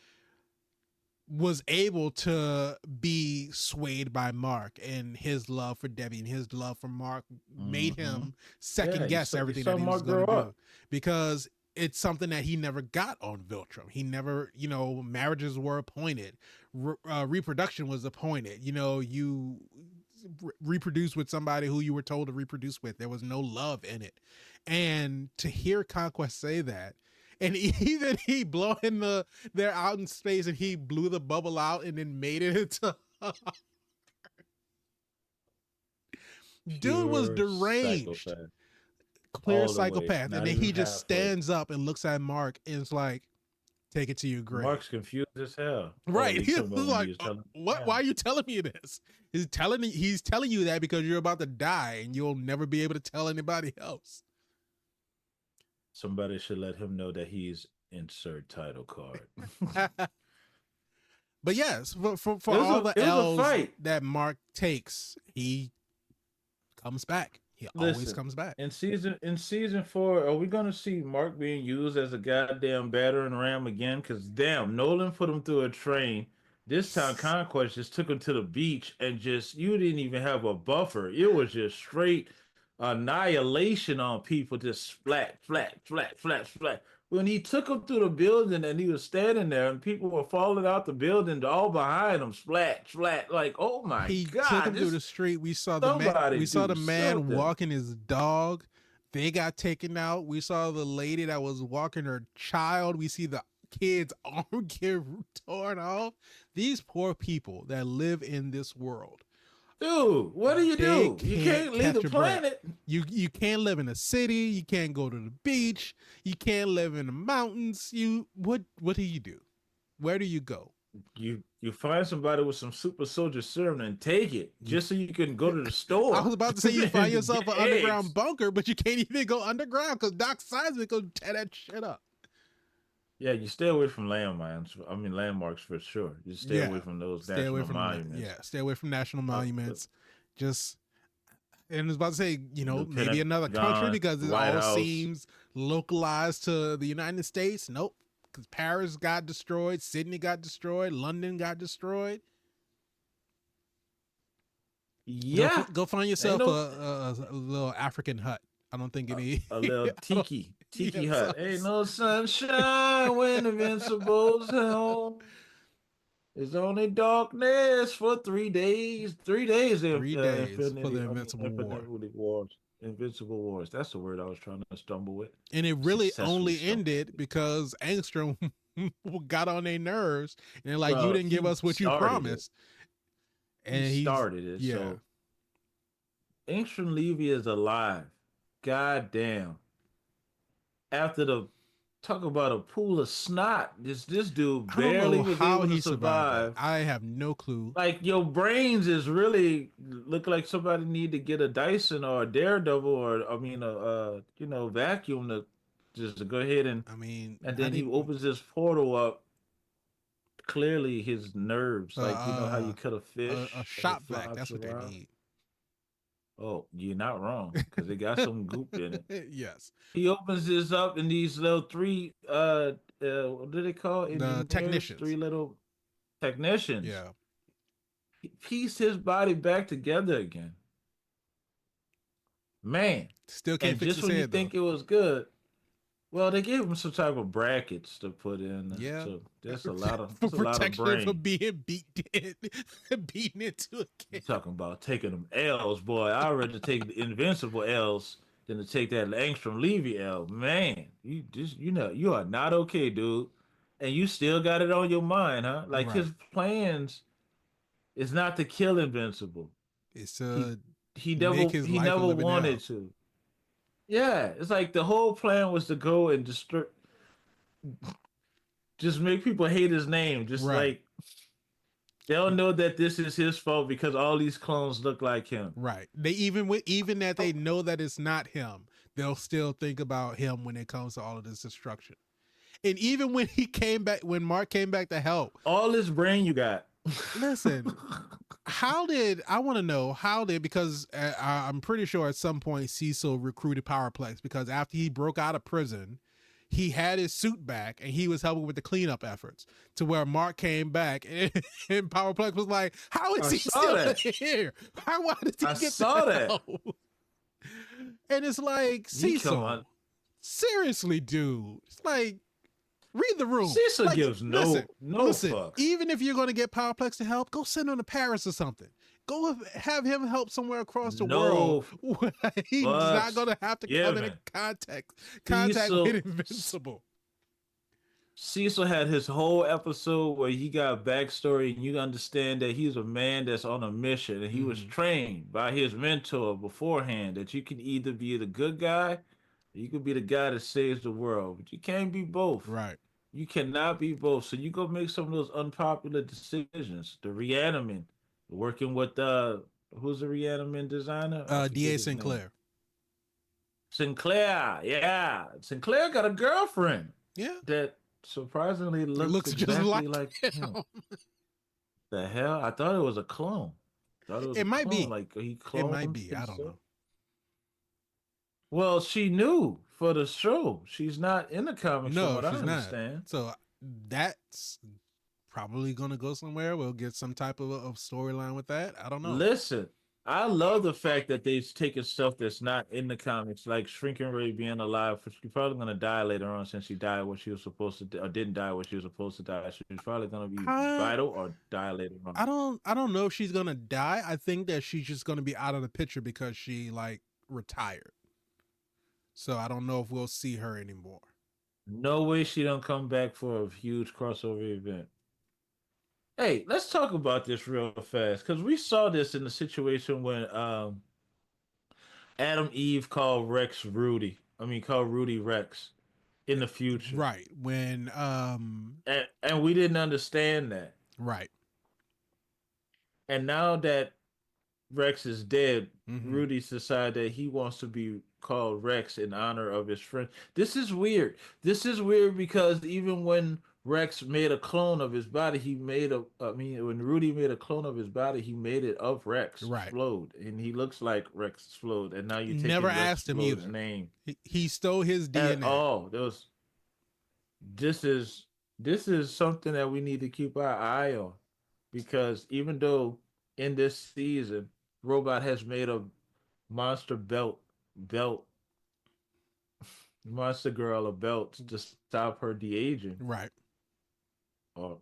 was able to be swayed by Mark, and his love for Debbie and his love for Mark made mm-hmm. him Yeah, second guess you everything saw that he was Mark going grow to do, up. because it's something that he never got on Viltrum. He never, marriages were appointed, reproduction was appointed. You reproduce with somebody who you were told to reproduce with. There was no love in it. And to hear Conquest say that, and even he blowing they're out in space and he blew the bubble out and then made it into dude was Pure deranged, psychopath clear all the way. psychopath. And Not then even he just halfway. stands up and looks at Mark and is like, Take it to your grave. Mark's confused as hell. Oh, Right. you He's talking about when he like, was telling? what? Why are you telling me this? He's telling you that because you're about to die and you'll never be able to tell anybody else. Somebody should let him know that he's insert title card. But yes, for all the It was a L's fight. that Mark takes, he comes back. He always Listen, comes back. in season 4, are we gonna see Mark being used as a goddamn battering ram again? Because damn, Nolan put him through a train. This time, Conquest just took him to the beach and just you didn't even have a buffer. It was just straight annihilation on people, just flat, flat, flat, flat, flat. When he took him through the building and he was standing there and people were falling out the building, all behind him, splat, flat. Like, oh my He took god, him through this the street. We saw the man. somebody We saw do the man something. walking his dog. They got taken out. We saw the lady that was walking her child. We see the kid's arm get torn off. These poor people that live in this world. Dude, what do? They You can't can't leave the catch a break. planet. You can't live in a city. You can't go to the beach. You can't live in the mountains. What do you do? Where do you go? You find somebody with some super soldier serum and take it You, just so you can go to the store. I was about to say you find and yourself get an underground eggs. bunker, but you can't even go underground because Doc Seismic will tear that shit up. Yeah, you stay away from landmines. I mean landmarks for sure. You stay Yeah, away from those stay away national from monuments. stay away from national But monuments. Just and I was about to say, the maybe another country Pentagon, because the it White all House. seems localized to the United States. Nope, because Paris got destroyed, Sydney got destroyed, London got destroyed. Yeah, Go find ain't yourself no a little African hut. I don't think any. a little I don't- tiki yes, hut. Ain't no sunshine when Invincible's home. It's only darkness for 3 days. 3 days in 3 days for the Infinity. I mean, Invincible War. Infinity Wars. Invincible Wars. That's the word I was trying to stumble with. And it really Successfully only stumbled. ended because Angstrom got on their nerves and they're like, you Well, didn't give he us what you started it. promised. He And he's started it. yeah. So Ancient Levy is alive. God damn. After the talk about a pool of snot, this dude I don't barely know was how able to he survived that. survive. I have no clue. Like your brains is really look like somebody need to get a Dyson or a Daredevil or I mean a vacuum to just to go ahead I mean, and I then he need opens this portal up. Clearly his nerves, like you know how you cut a a fish and it shop vac. flops That's what they around. need. Oh, you're not wrong because it got some goop in it. Yes. He opens this up and these little three what do they call The engineers? technicians. Three little technicians. Yeah. He pieced his body back together again. Man. Still can't And fix just his when you head though. think it was good, well, they gave him some type of brackets to put in. Yeah. So there's a For lot of protection from brain. being beaten into a You cage. talking about taking them L's, boy. I'd rather take the invincible L's than to take that Angstrom Levy L. Man, you are not okay, dude. And you still got it on your mind, huh? Like Right. his plans is not to kill Invincible. It's He to he make never his he life a never living wanted hell. to. Yeah, it's like the whole plan was to go and destroy, just make people hate his name. Just Right. like they'll know that this is his fault because all these clones look like him. Right. They even that they know that it's not him, they'll still think about him when it comes to all of this destruction. And even when he came back, when Mark came back to help, All this brain you got. listen, I want to know because I'm pretty sure at some point Cecil recruited Powerplex because after he broke out of prison, he had his suit back and he was helping with the cleanup efforts to where Mark came back and Powerplex was like, how is I he saw still that. here? Why did he I get saw the that. help? And it's like, He come Cecil, on. seriously, dude. It's like, read the room. Cecil Like, gives listen, no fucks. even if you're going to get Powerplex to help, go send him to Paris or something. Go have him help somewhere across the world. No He's not fucks going to have to come into given. contact Cecil with Invincible. Cecil had his whole episode where he got backstory and you understand that he's a man that's on a mission and he was trained by his mentor beforehand that you can either be the good guy or you could be the guy that saves the world, but you can't be both. Right. You cannot be both. So you go make some of those unpopular decisions. The reaniming, working with who's the reaniming designer? I forget DA his name. Sinclair. Sinclair, yeah. Sinclair got a girlfriend Yeah. that surprisingly It looks looks just exactly like like him. him. The hell? I thought it was a clone. Thought it was It a might clone, be. like he It might cloned be. I don't himself. know. Well, she knew for the show. She's not in the comics, from No, what I she's not. understand. So that's probably gonna go somewhere. We'll get some type of storyline with that. I don't know. Listen, I love the fact that they've taken stuff that's not in the comics, like Shrinking Ray being alive. She's probably gonna die later on, since she died what she was supposed to, or didn't die what she was supposed to die. She's probably gonna be I vital or die later on. I don't know if she's gonna die. I think that she's just gonna be out of the picture because she like retired. So I don't know if we'll see her anymore. No way she don't come back for a huge crossover event. Hey, let's talk about this real fast, because we saw this in the situation when Adam Eve called Rex Rudy. I mean, called Rudy Rex in the future, Right. When and we didn't understand that. right. And now that Rex is dead, Mm-hmm. Rudy's decided that he wants to be called Rex in honor of his friend. This is weird. This is weird because even when Rex made a clone of his body, he made a. I mean, when Rudy made a clone of his body, he made it of Rex Right. Splode, and he looks like Rex Splode. And now you're Never taking Rex asked him Splode's either. name He stole his at DNA. all. There was this is this is something that we need to keep our eye on, because even though in this season Robot has made a monster belt monster girl a belt to stop her de-aging, Right. or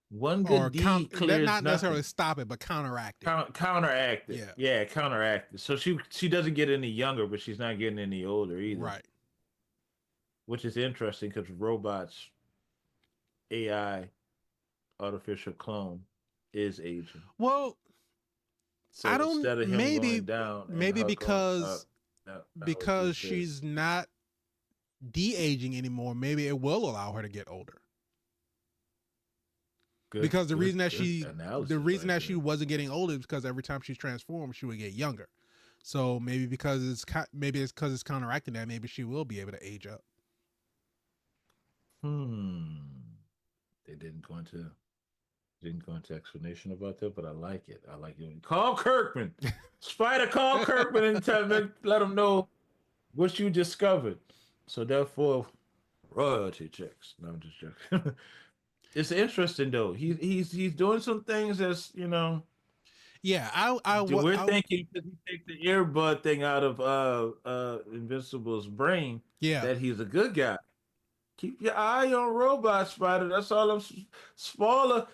one Or good count deed clears not necessarily nothing. stop it, but counteract it. Counteract it, Yeah. yeah, counteract it. So she doesn't get any younger, but she's not getting any older either, Right. which is interesting because Robot's AI artificial clone is aging. Well, I So don't instead of him going down and maybe her going up, now it's because just this. she's not de-aging anymore, maybe it will allow her to get older. Good, Because good the analysis reason right that she there. wasn't getting older is because every time she's transformed, she would get younger. So maybe because maybe it's because it's counteracting that, maybe she will be able to age up. Hmm. They didn't go into explanation about that, but I like it. I like it. Call Kirkman, Spider. Call Kirkman and let him know what you discovered. So therefore, royalty checks. No, I'm just joking. It's interesting though. He's doing some things that's, Yeah, we're thinking, because he take the earbud thing out of Invincible's brain, yeah. that he's a good guy. Keep your eye on Robot, Spider. That's all I'm. Spoiler.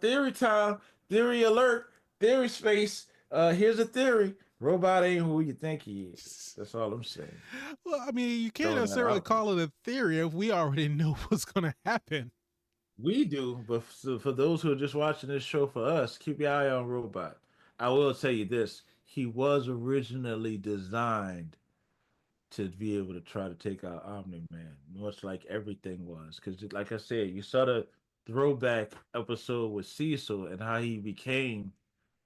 Theory time. Theory alert. Theory space. Here's a theory. Robot ain't who you think he is. That's all I'm saying. Well, I mean, you can't Throwing that necessarily out there. call it a theory if we already know what's going to happen. We do, but for those who are just watching this show for us, keep your eye on Robot. I will tell you this: he was originally designed to be able to try to take out Omni Man, much like everything was. Because, like I said, you saw the throwback episode with Cecil and how he became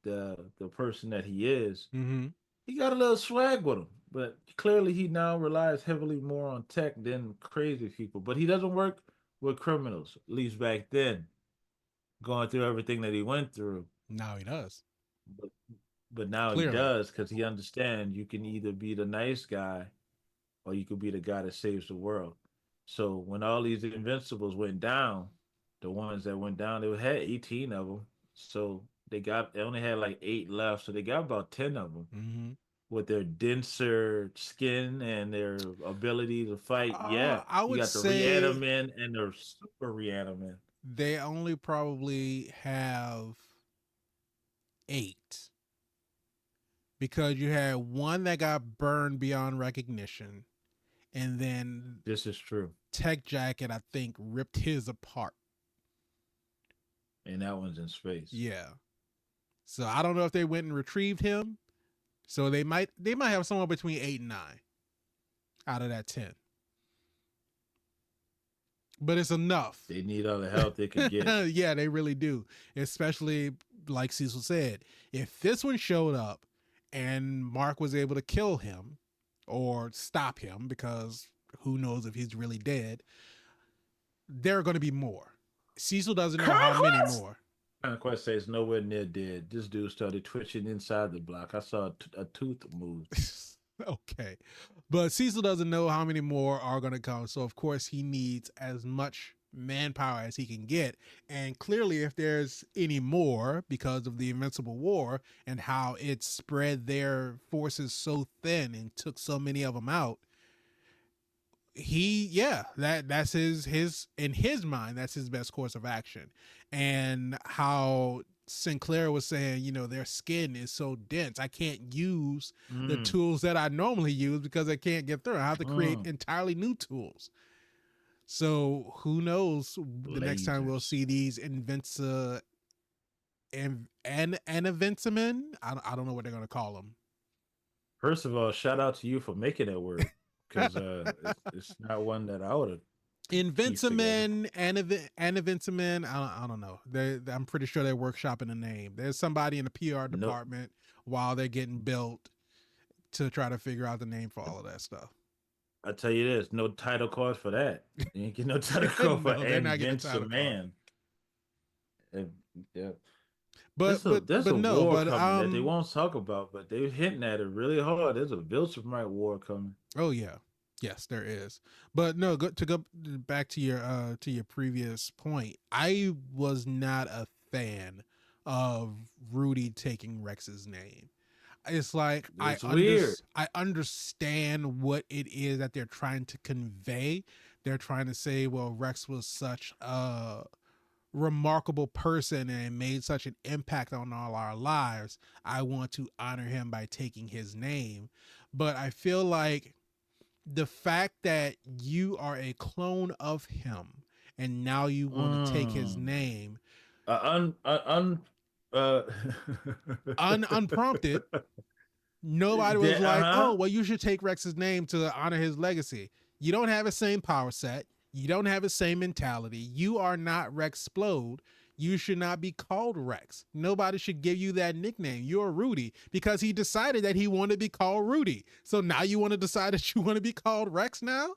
the person that he is. Mm-hmm. He got a little swag with him, but clearly he now relies heavily more on tech than crazy people. But he doesn't work with criminals, at least back then, going through everything that he went through. Now he does. But but now he Clearly. does, because he understands you can either be the nice guy or you could be the guy that saves the world. So when all these Invincibles went down, the ones that went down, they had 18 of them. So they only had like 8 left. So they got about 10 of them Mm-hmm. with their denser skin and their ability to fight. Yeah, I you would got the say reanimant and the super reanimant. they only probably have 8 because you had one that got burned beyond recognition, and then This is true. Tech Jacket, I think, ripped his apart. And that one's in space. Yeah. So I don't know if they went and retrieved him. So they might have somewhere between 8 and 9 out of that 10. but it's enough. They need all the help they can get. Yeah, they really do. Especially like Cecil said, if this one showed up and Mark was able to kill him or stop him, because who knows if he's really dead, there are going to be more. Cecil doesn't know how many more. Conquest says nowhere near dead. This dude started twitching inside the block. I saw a tooth move. Okay. But Cecil doesn't know how many more are going to come. So, of course, he needs as much manpower as he can get. And clearly, if there's any more because of the Invincible War and how it spread their forces so thin and took so many of them out, that's his in his mind, that's his best course of action. And how Sinclair was saying, you know, their skin is so dense, I can't use the tools that I normally use because I can't get through. I have to create entirely new tools. So who knows the next time we'll see these Invincimen. I don't know what they're going to call them. First of all, shout out to you for making that word, because it's not one that I would have. Invincimen and Invincimen. I don't know. I'm pretty sure they're workshopping a name. There's somebody in the PR department while they're getting built to try to figure out the name for all of that stuff. I tell you this, no title cards for that. You ain't get no title card for Invincible. Yeah. There's a war coming that they won't talk about, but they're hinting at it really hard. There's a Viltrumite war coming. Oh yeah, yes, there is. But no, to go back to your previous point, I was not a fan of Rudy taking Rex's name. It's like I understand what it is that they're trying to convey. They're trying to say, well, Rex was such a remarkable person and made such an impact on all our lives. I want to honor him by taking his name. But I feel like the fact that you are a clone of him and now you want to take his name unprompted, nobody was like, oh, well, you should take Rex's name to honor his legacy. You don't have the same power set. You don't have the same mentality. You are not Rexplode. You should not be called Rex. Nobody should give you that nickname. You're Rudy, because he decided that he wanted to be called Rudy. So now you want to decide that you want to be called Rex now?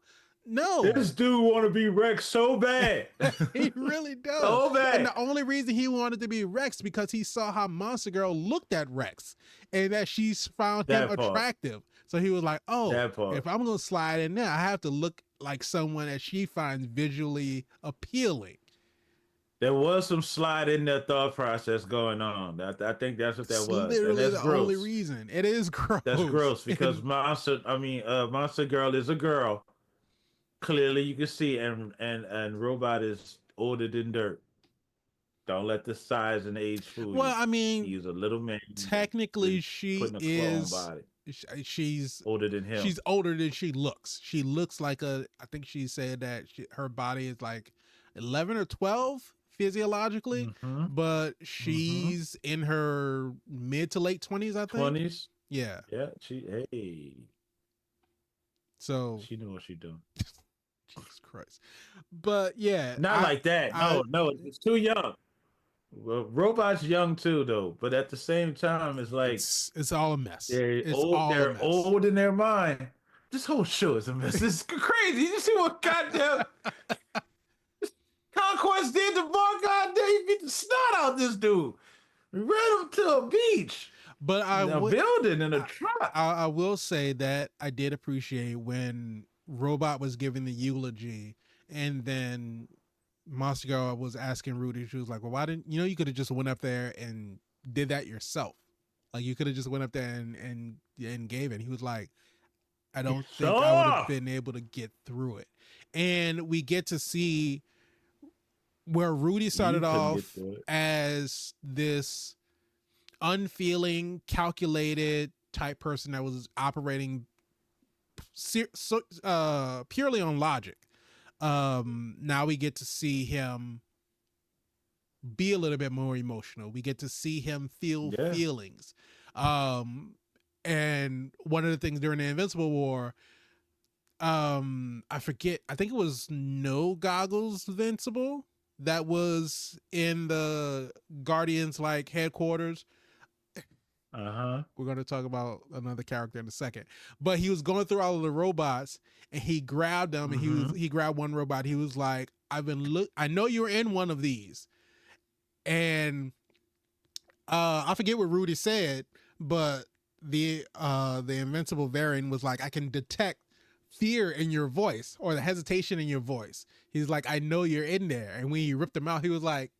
No. This dude want to be Rex so bad. He really does. So bad. And the only reason he wanted to be Rex because he saw how Monster Girl looked at Rex and that she's found him attractive. So he was like, oh, if I'm going to slide in there, I have to look like someone that she finds visually appealing. There was some slide in that thought process going on. I think that's what that was. Literally and that's the only reason. It is gross. That's gross because Monster Girl is a girl. Clearly you can see, and Robot is older than dirt. Don't let the size and age fool you. Well, I mean, he's a little man. Technically, she's older than him. She's older than she looks. She looks like I think she said that her body is like 11 or 12 physiologically, but she's in her mid to late 20s, I think. 20s? Yeah. Yeah, so she knew what she doing. Jesus Christ. But yeah. Not like that. No, it's too young. Well, Robot's young too, though. But at the same time, it's like it's all a mess. They're old in their mind. This whole show is a mess. It's crazy. You see what goddamn Conquest did to Mark? Goddamn, you beat the snot out this dude. We ran him to a beach. But a building in a truck. I will say that I did appreciate when Robot was giving the eulogy, and then Monster Girl was asking Rudy. She was like, "Well, why didn't you could have just went up there and did that yourself? Like you could have just went up there and gave it." And he was like, "I don't think I would have been able to get through it." And we get to see where Rudy started off as this unfeeling, calculated type person that was operating purely on logic. Now we get to see him be a little bit more emotional. We get to see him feel feelings. And one of the things during the Invincible War, I forget. I think it was No Goggles Invincible that was in the Guardians like headquarters. We're going to talk about another character in a second, but he was going through all of the robots and he grabbed them and he grabbed one robot. He was like, I know you're in one of these. And I forget what Rudy said, but the Invincible variant was like, I can detect fear in your voice or the hesitation in your voice. He's like, I know you're in there. And when you ripped him out, he was like,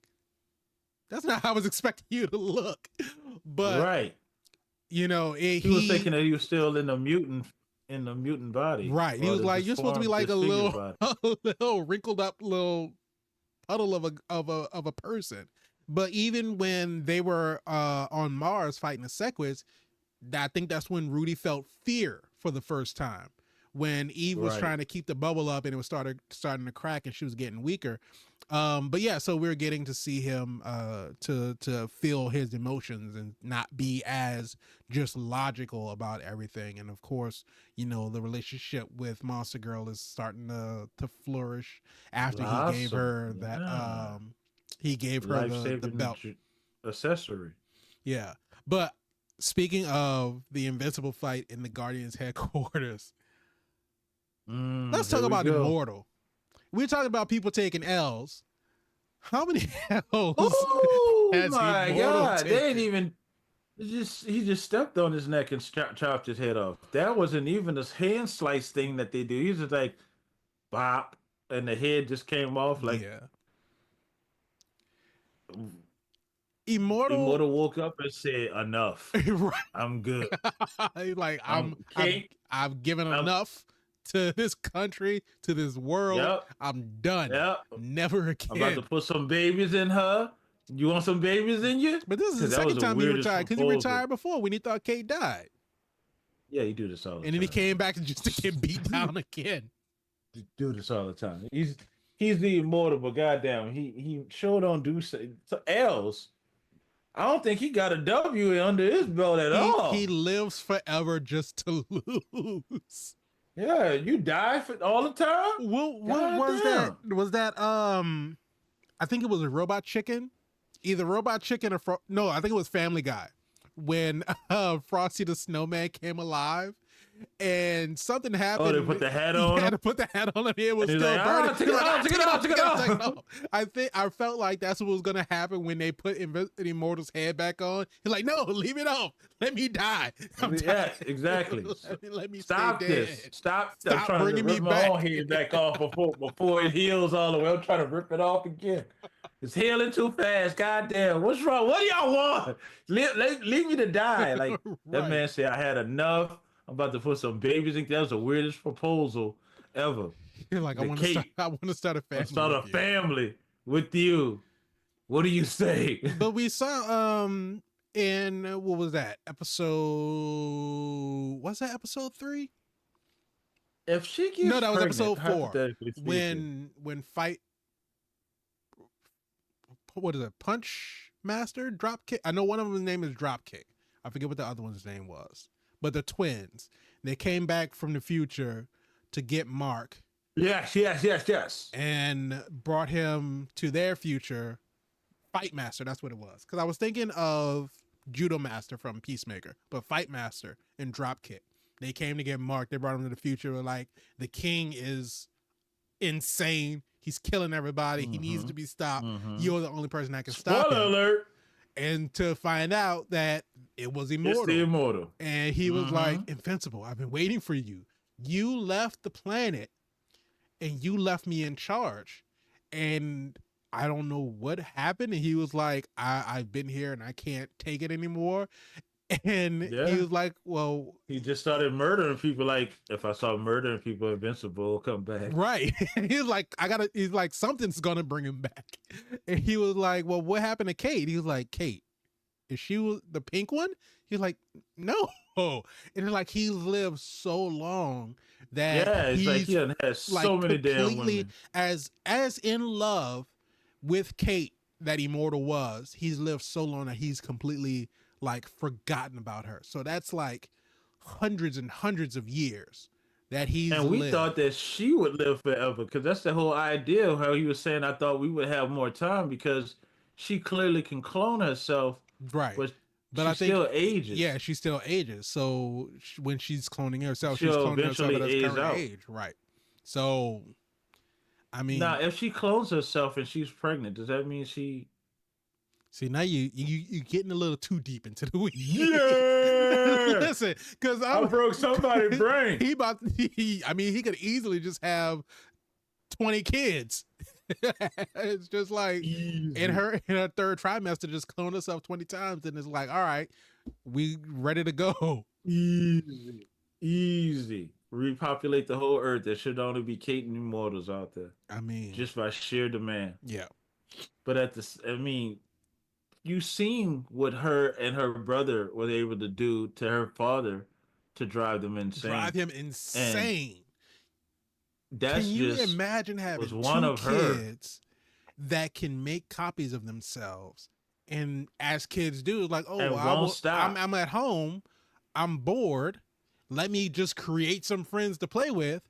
that's not how I was expecting you to look. But right, you know, he was thinking that he was still in the mutant body. Right. He was like, you're supposed to be like a little wrinkled up little puddle of a person. But even when they were on Mars fighting the Sequids, I think that's when Rudy felt fear for the first time. When Eve was trying to keep the bubble up and it was starting to crack and she was getting weaker. But yeah, so we're getting to see him to feel his emotions and not be as just logical about everything. And of course, you know, the relationship with Monster Girl is starting to flourish after he gave her that he gave her the belt accessory. Yeah. But speaking of the Invincible fight in the Guardians headquarters, let's talk about Immortal. We're talking about people taking L's. How many L's has my God, taken? They ain't even. He just stepped on his neck and chopped his head off. That wasn't even a hand slice thing that they do. He's just like, bop, and the head just came off. Like, Immortal woke up and said, "Enough. Right. I'm good. Like I've given enough to this country, to this world. Yep. I'm done. Yep. Never again. I'm about to put some babies in her. You want some babies in you?" But this is the second time he retired, because he retired before when he thought Kate died. Yeah, he do this all the time. And then he came back just to get beat down again. He do this all the time. He's the Immortal, but goddamn, he sure don't do so L's. I don't think he got a W under his belt at all. He lives forever just to lose. Yeah, you die for all the time. What was that? Was that I think it was a Robot Chicken, either Robot Chicken or no, I think it was Family Guy, when Frosty the Snowman came alive. And something happened. Oh, they put the hat on. He had to put the hat on, and it was still burning. Take it off. I felt like that's what was gonna happen when they put Immortal's head back on. He's like, "No, leave it off. Let me die." Yeah, exactly. let me stop this. Stop bringing me my own head back off before it heals all the way. I'm trying to rip it off again. It's healing too fast. Goddamn, what's wrong? What do y'all want? Leave me to die. Like that man said, I had enough. I'm about to put some babies in. That was the weirdest proposal ever. You're like, I want to start a family. Start a family with you. What do you say? But we saw in what was that episode? Was that episode 3? If she gets that was pregnant, episode 4. When fight. What is it? Punch Master? Dropkick? I know one of them's name is Dropkick. I forget what the other one's name was. But the twins, they came back from the future to get Mark. Yes. And brought him to their future. Fight Master, that's what it was. Because I was thinking of Judo Master from Peacemaker, but Fight Master and Dropkick. They came to get Mark. They brought him to the future. Like, the king is insane. He's killing everybody. Mm-hmm. He needs to be stopped. Mm-hmm. You're the only person that can stop him. Spoiler alert. And to find out that it was Immortal. It's the Immortal. And he was like, Invincible, I've been waiting for you. You left the planet and you left me in charge. And I don't know what happened. And he was like, I've been here and I can't take it anymore. And he was like, well, he just started murdering people. Like, if I saw murdering people, Invincible will come back. Right. He's like, he's like, something's going to bring him back. And he was like, well, what happened to Kate? He was like, Kate, is she the pink one? He's like, no. And it's like, he lived so long that it's like he has so many damn women. As in love with Kate that Immortal was, he's lived so long that he's completely like forgotten about her. So that's like hundreds and hundreds of years that he's And we lived. thought that she would live forever because that's the whole idea of how he was saying. I thought we would have more time because she clearly can clone herself, Right. but But she I think, still ages. yeah, she still ages. So when she's cloning herself, she's She'll cloning herself at eventually her age current out. age. Right. So, I Now, mean, if she clones herself and she's pregnant, does that mean she? see, now you getting a little too deep into the weeds. Yeah, Listen, because I broke somebody's brain. I mean, he could easily just have 20 kids. It's just like Easy. in her third trimester, just clone herself 20 times, and it's like, all right, we ready to go. Easy. Repopulate the whole earth. There should only be Kate and immortals out there. I mean, Just by sheer demand. yeah. But I mean, you seen what her and her brother were able to do to her father to drive them insane. Drive him And insane. that's Can you just imagine was having one two of her. kids that can make copies of themselves? And as kids do, like, oh, And won't stop. I'm at home, I'm bored. Let me just create some friends to play with.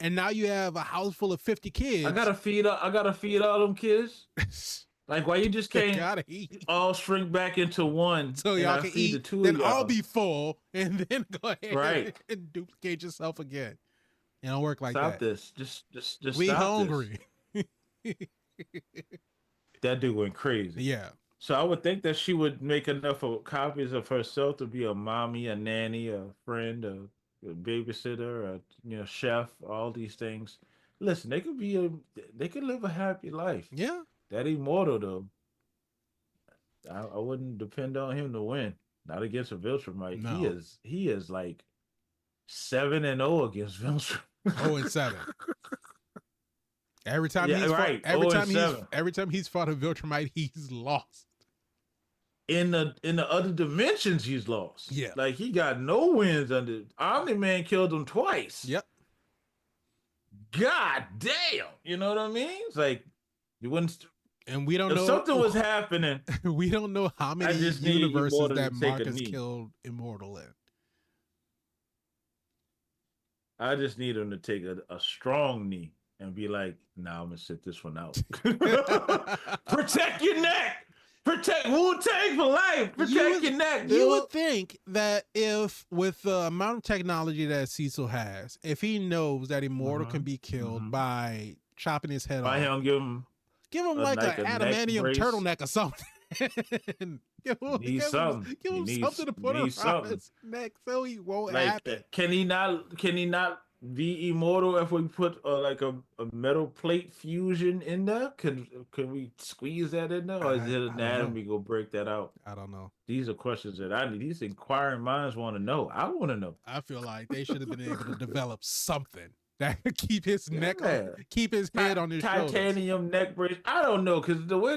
And now you have a house full of 50 kids. I gotta feed all them kids. Like, why you just They can't gotta eat. all shrink back into one So and y'all I can feed eat, the two then of y'all? I'll be full, and then go ahead Right. and duplicate yourself again. It don't work like Stop that. this. Just We stop hungry. this. That dude went crazy. Yeah. So I would think that she would make enough of copies of herself to be a mommy, a nanny, a friend, a babysitter, a chef, all these things. Listen, they could live a happy life. Yeah. That immortal though, I wouldn't depend on him to win. Not against a Viltrumite. No. He is like 7-0 against Viltrum. 0-7. Every time Yeah, he's right. fought, every time 0-7. he's fought a Viltrumite, he's lost. In the other dimensions, he's lost. Yeah. Like he got no wins under. Omni-Man killed him twice. Yep. God damn. You know what I mean? It's like you wouldn't. And we don't If know something was happening, we don't know how many just need universes Immortal that to take Mark a has knee. killed Immortal in. I just need him to take a strong knee and be like, "Nah, I'm gonna sit this one out. Protect your neck. Protect Wu-Tang for life. Protect your neck, dude." You would think that if, with the amount of technology that Cecil has, if he knows that Immortal can be killed by chopping his head off, him give him like an neck adamantium brace. turtleneck or something. give him something. something to put around his neck so he won't happen. Can he not be immortal if we put like a metal plate fusion in there? Can we squeeze that in there, or is it anatomy go break that out? I don't know. These are questions that I need. These inquiring minds want to know. I want to know. I feel like they should have been able to develop something that could keep his neck, keep his head on his titanium shoulders. neck brace. I don't know, because the way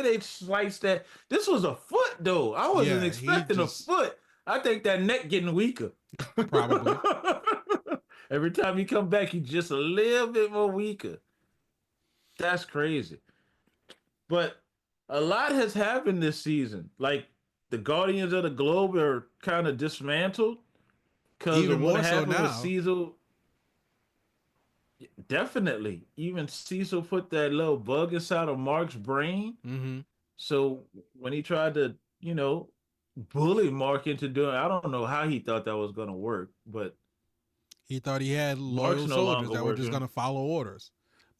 they sliced that, this was a foot though. I wasn't expecting a foot. I think that neck getting weaker. Probably. Every time you come back, you just a little bit more weaker. That's crazy. But a lot has happened this season. Like the Guardians of the Globe are kind of dismantled because of what happened with Cecil. Definitely. Even Cecil put that little bug inside of Mark's brain. Mm-hmm. So when he tried to, bully Mark into doing, I don't know how he thought that was going to work, but he thought he had loyal soldiers that were just going to follow orders.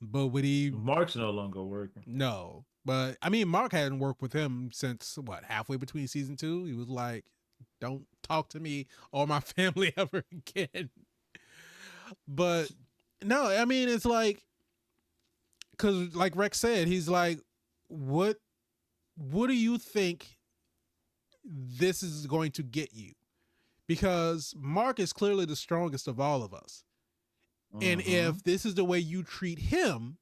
But would he? Mark's no longer working. No. But I mean, Mark hadn't worked with him since halfway between season 2. He was like, don't talk to me or my family ever again. But no, I mean, it's like, because like Rex said, he's like, what do you think this is going to get you? Because Mark is clearly the strongest of all of us. And if this is the way you treat him,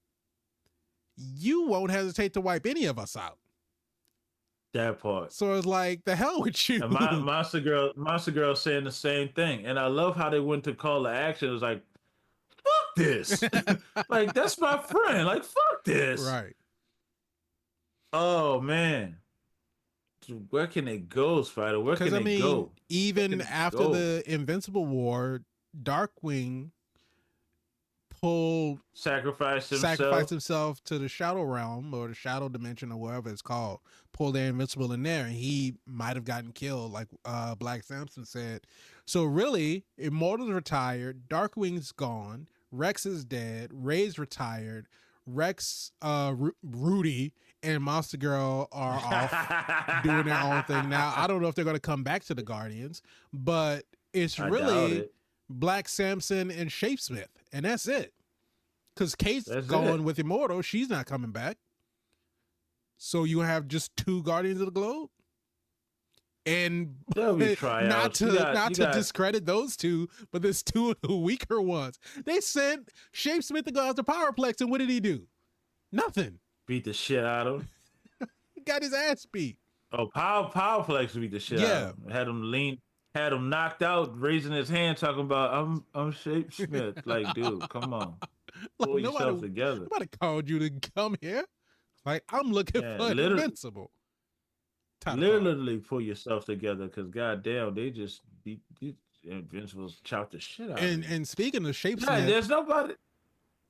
you won't hesitate to wipe any of us out. That part. So it's like, the hell with you. And Monster Girl saying the same thing. And I love how they went to call the action. It was like, fuck this. Like, that's my friend. Like, fuck this. Right. Oh, man. Where can it go, Spider? Where can it go? Even after the Invincible War, Darkwing sacrificed sacrificed himself. himself to the shadow realm or the shadow dimension or whatever it's called, pulled their Invincible in there, and he might have gotten killed, like Black Samson said. So really, Immortal's retired, Darkwing's gone, Rex is dead, Ray's retired, Rex, Rudy, and Monster Girl are off doing their own thing now. I don't know if they're going to come back to the Guardians, but it's I doubt really it. Black Samson and Shapesmith, and that's it. Because Kate's That's going it. with Immortal. She's not coming back. So you have just 2 Guardians of the Globe? And There'll be not tryouts. to discredit those 2, but there's 2 of the weaker ones. They sent Shapesmith to go after Powerplex, and what did he do? Nothing. Beat the shit out of him. He got his ass beat. Oh, Powerplex beat the shit out of him. Had him knocked out, raising his hand, talking about I'm Shapesmith. Like, dude, come on. Like, Pull yourself together. Nobody called you to come here. Like, I'm looking for Invincible. Literally pull yourself together, because goddamn, they just beat Invincible, chopped the shit out. And speaking of Shapesmith, there's nobody.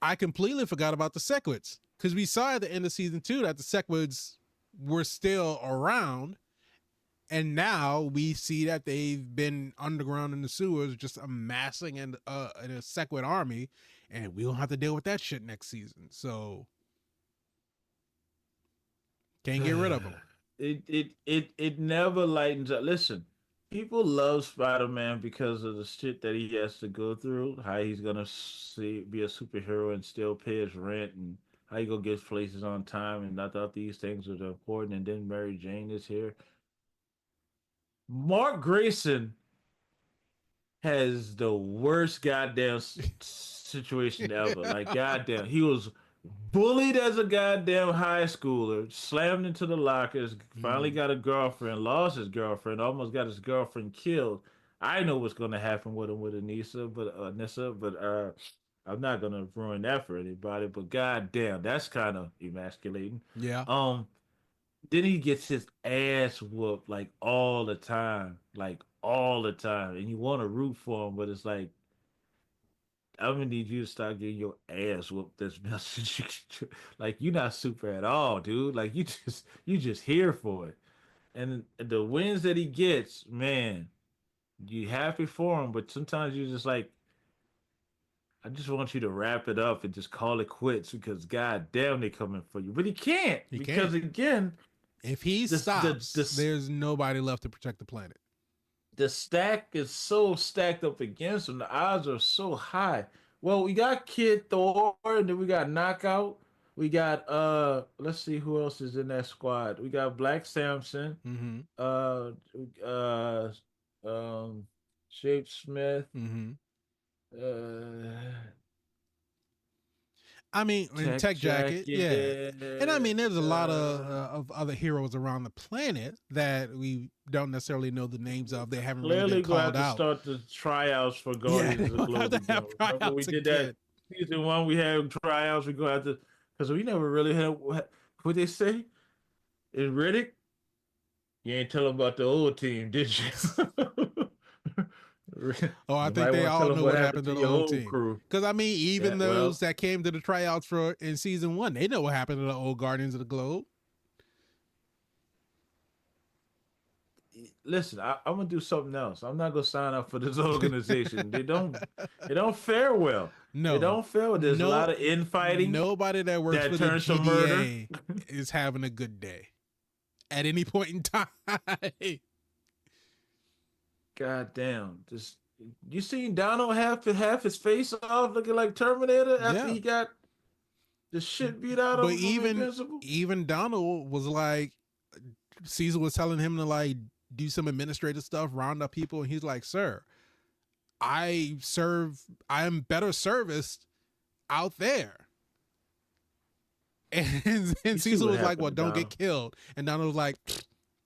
I completely forgot about the Sequids, because we saw at the end of season 2 that the Sequids were still around, and now we see that they've been underground in the sewers, just amassing in a Sequid army, and we don't have to deal with that shit next season. So can't get rid of them. It never lightens up. Listen, people love Spider-Man because of the shit that he has to go through. How he's gonna be a superhero and still pay his rent, and how you go get places on time. And I thought these things were important. And then Mary Jane is here. Mark Grayson has the worst goddamn situation ever. Like, goddamn, he was bullied as a goddamn high schooler, slammed into the lockers, finally got a girlfriend, lost his girlfriend, almost got his girlfriend killed. I know what's going to happen with him with Anissa, but I'm not going to ruin that for anybody. But goddamn, that's kind of emasculating. Yeah. Then he gets his ass whooped like all the time, and you want to root for him, but it's like, I'm gonna need you to start getting your ass whooped this message. Like, you're not super at all, dude. Like, you just here for it. And the wins that he gets, man, you happy for him, but sometimes you're just like, I just want you to wrap it up and just call it quits, because god damn, they coming for you. But he can't. Again, if he stops, there's nobody left to protect the planet. The stack is so stacked up against him. The odds are so high. Well, we got Kid Thor, and then we got Knockout. We got let's see who else is in that squad. We got Black Samson, Shapesmith. I mean, Tech Jacket, yeah. And I mean, there's a lot of other heroes around the planet that we don't necessarily know the names of. They haven't really been called out. Clearly, going to start the tryouts for Guardians of the Globe. Remember we did that season 1? We had tryouts. We go out to, because we never really had what they say in Riddick. You ain't tell them about the old team, did you? Oh, I think they all know what happened to the old team. Because I mean, even those that came to the tryouts in season 1, they know what happened to the old Guardians of the Globe. Listen, I'm gonna do something else. I'm not gonna sign up for this organization. They don't fare well. No, they don't fare well. There's a lot of infighting. Nobody that works for the GDA is having a good day at any point in time. God damn! You seen Donald half his face off, looking like Terminator after he got the shit beat out of him. But even Donald was like, Caesar was telling him to like do some administrative stuff, round up people, and he's like, "Sir, I am better serviced out there." And Caesar was like, "Well, don't get killed." And Donald was like,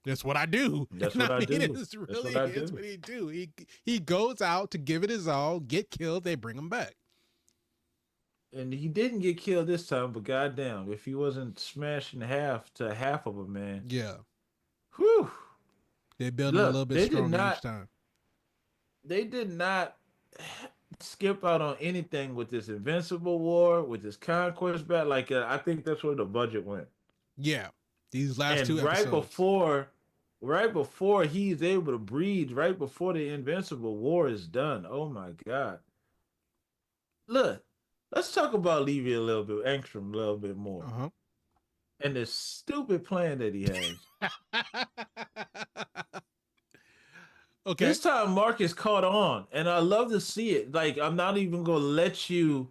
"That's what I do." That's what I do. It's really what he do. He goes out to give it his all, get killed, they bring him back. And he didn't get killed this time, but goddamn, if he wasn't smashed in half to half of a man. Yeah. Whew. They built him a little bit stronger each time. They did not. skip out on anything with this Invincible War, with this Conquest battle. Like I think that's where the budget went. Yeah, these last two And right episodes. before, right before he's able to breathe, right before the Invincible War is done. Oh my God! Look, let's talk about Levy a little bit, Angstrom a little bit more, Uh and this stupid plan that he has. huh. Okay. This time Marcus caught on, and I love to see it. Like I'm not even gonna let you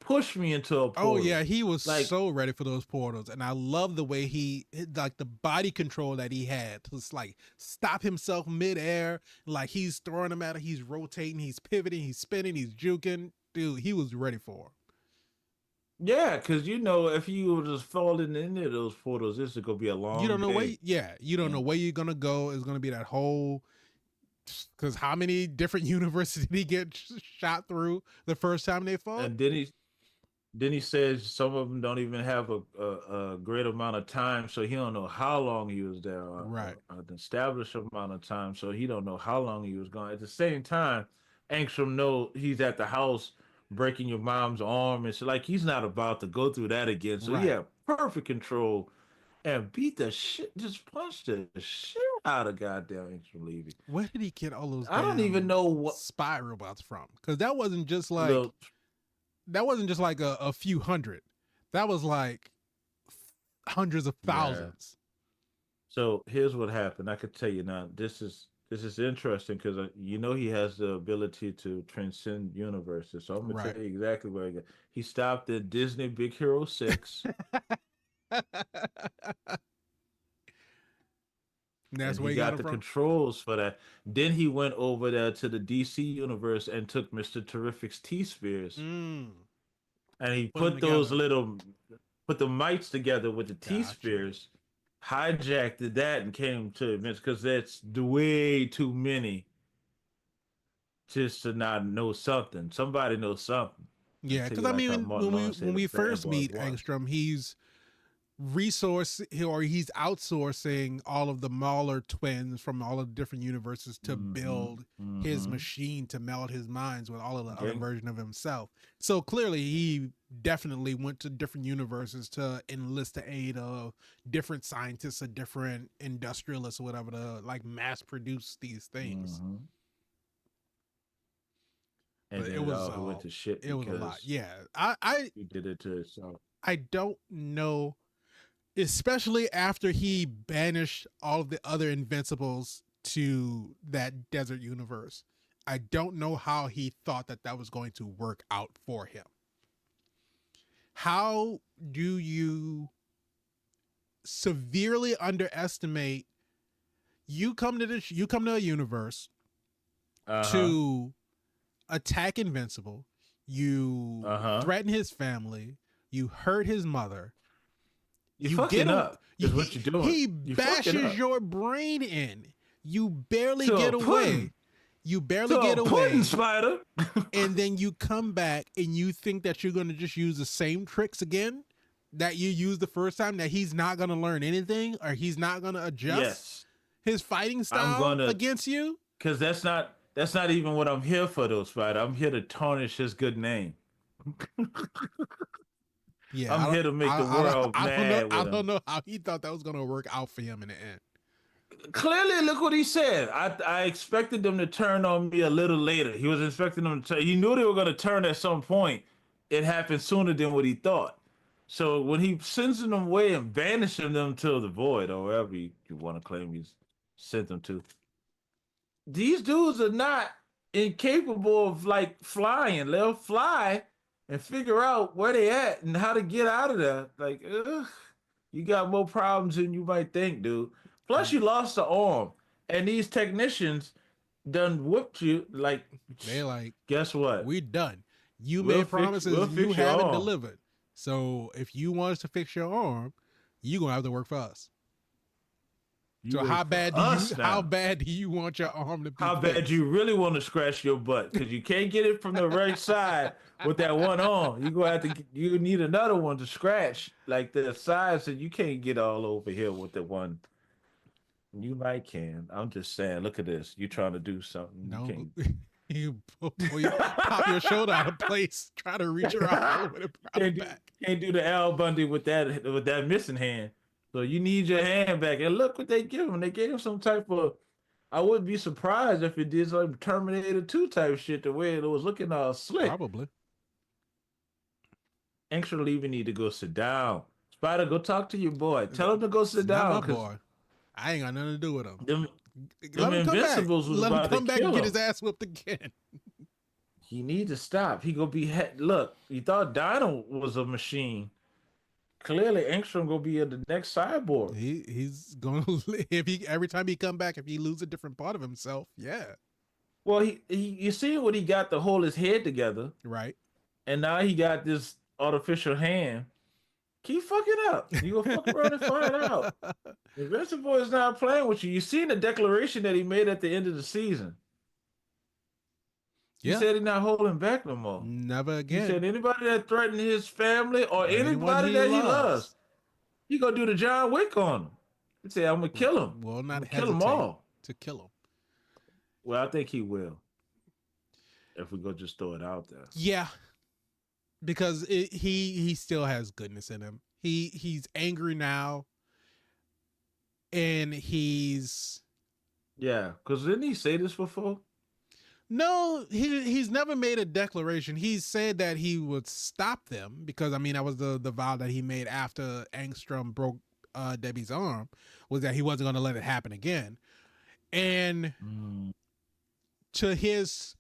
push me into a Oh portal. yeah, he was Like, so ready for those portals, and I love the way he like the body control that he had to just like stop himself midair, like he's throwing them at it, he's rotating, he's pivoting, he's spinning, he's juking. Dude, he was ready for. yeah, because you know, if you were just falling into those portals, this is gonna be a You don't long know where, day. yeah, you don't know And where you're gonna go. It's gonna be that whole. Because how many different universes did he get shot through the first time they fought? and then he says some of them don't even have a great amount of time, so he don't know how long he was there, or, Right, or an established amount of time, so he don't know how long he was gone. At the same time, Angstrom know he's at the house breaking your mom's arm, and so like he's not about to go through that again. So he right. had perfect control and beat the shit, just punched the shit out of goddamn Angstrom Levy. Where did he get all those I don't even damn know what spy robots from? Because that wasn't just like little. a few hundred. That was like hundreds of Yeah. thousands. So here's what happened. I could tell you now. This is interesting because you know he has the ability to transcend universes. So I'm gonna Right. tell you exactly where he got. He stopped at Disney Big Hero 6, That's and where he he got got them the from. controls for that. Then he went over there to the DC universe and took Mister Terrific's T spheres, Mm, and he put them put those together. little put the mites together with the T Gotcha. spheres, hijacked that, and came to Vince because that's way too many just to not know something. Somebody knows something. I Yeah, tell because you I like how mean, Martin Lawrence when said, a we bad first boy meet once. Angstrom, he's outsourcing all of the Mahler twins from all of the different universes to Mm-hmm. build his Mm-hmm. machine to meld his minds with all of the other Gang. version of himself. So clearly he definitely went to different universes to enlist the aid of different scientists or different industrialists or whatever to like mass produce these things. Mm-hmm. And But then he went to shit it was a lot. because Yeah. I he did it to himself. I don't know, especially after he banished all of the other Invincibles to that desert universe. I don't know how he thought that that was going to work out for him. How do you severely underestimate you come to a universe Uh-huh. to attack Invincible, you Uh-huh. threaten his family, you hurt his mother, You you get fucking a up is what you're doing. he You fucking bashes up. your brain in. You barely To a get away. pudding. You barely To get a pudding away, spider. and then you come back and you think that you're going to just use the same tricks again that you used the first time, that he's not going to learn anything or he's not going to adjust Yes. his fighting I'm style gonna against you. because that's not even what I'm here for, though, Spider. I'm here to tarnish his good name. Yeah, I'm here to make the world I don't know. mad I with don't him. know how he thought that was going to work out for him in the end. Clearly, look what he said. I expected them to turn on me a little later. He was expecting them to turn. He knew they were going to turn at some point. It happened sooner than what he thought. So when he sends them away and banishing them to the void, or wherever you want to claim he's sent them to, these dudes are not incapable of like flying. They'll fly and figure out where they at and how to get out of there. Like, ugh, you got more problems than you might think, dude. Plus, you lost the arm, and these technicians done whooped you. Like, They like, guess what? we done. You We'll made fix. promises We'll you fix your haven't arm. delivered. So if you want us to fix your arm, you gonna have to work for us. You So work for us how now. bad do you want your arm to be How bad fixed? you really want to scratch your butt? Because you can't get it from the right side with that one arm. You gonna have to. You need another one to scratch like the sides that you can't get all over here with the one. You might can. I'm just saying. Look at this. You trying to do something you No. can't. You pop your shoulder out of place, try to reach her out with it back. Can't do the Al Bundy with that missing hand. So you need your hand back. And look what they give him. They gave him some type of. I wouldn't be surprised if it did some Terminator 2 type shit the way it was looking all slick. Probably. Extra leaving need to go sit down. Spider, go talk to your boy. Tell him to go sit down. Not my boy. I ain't got nothing to do with him. Them Invincibles was Let about him come to back kill and get him. his ass whipped again. He need to stop. He gonna be look. You thought Dino was a machine. Clearly, Engstrom gonna be the next cyborg. He's gonna every time he come back, if he lose a different part of himself, yeah. Well, he you see what he got to hold his head together, right? And now he got this artificial hand. Keep fucking up. You gonna fuck around and find out. Invincible is not playing with you. You seen the declaration that he made at the end of the season. He said he's not holding back no more. Never again. He said anybody that threatened his family or anybody that he loves, he gonna do the John Wick on him. He said, "I'm gonna kill him. Will not kill them all to kill him." Well, I think he will. If we go just throw it out there. Yeah, because he still has goodness in him. He's angry now, and he's Because didn't he say this before? No, he's never made a declaration. He said that he would stop them because, I mean, that was the vow that he made after Engstrom broke Debbie's arm, was that he wasn't going to let it happen again. And to his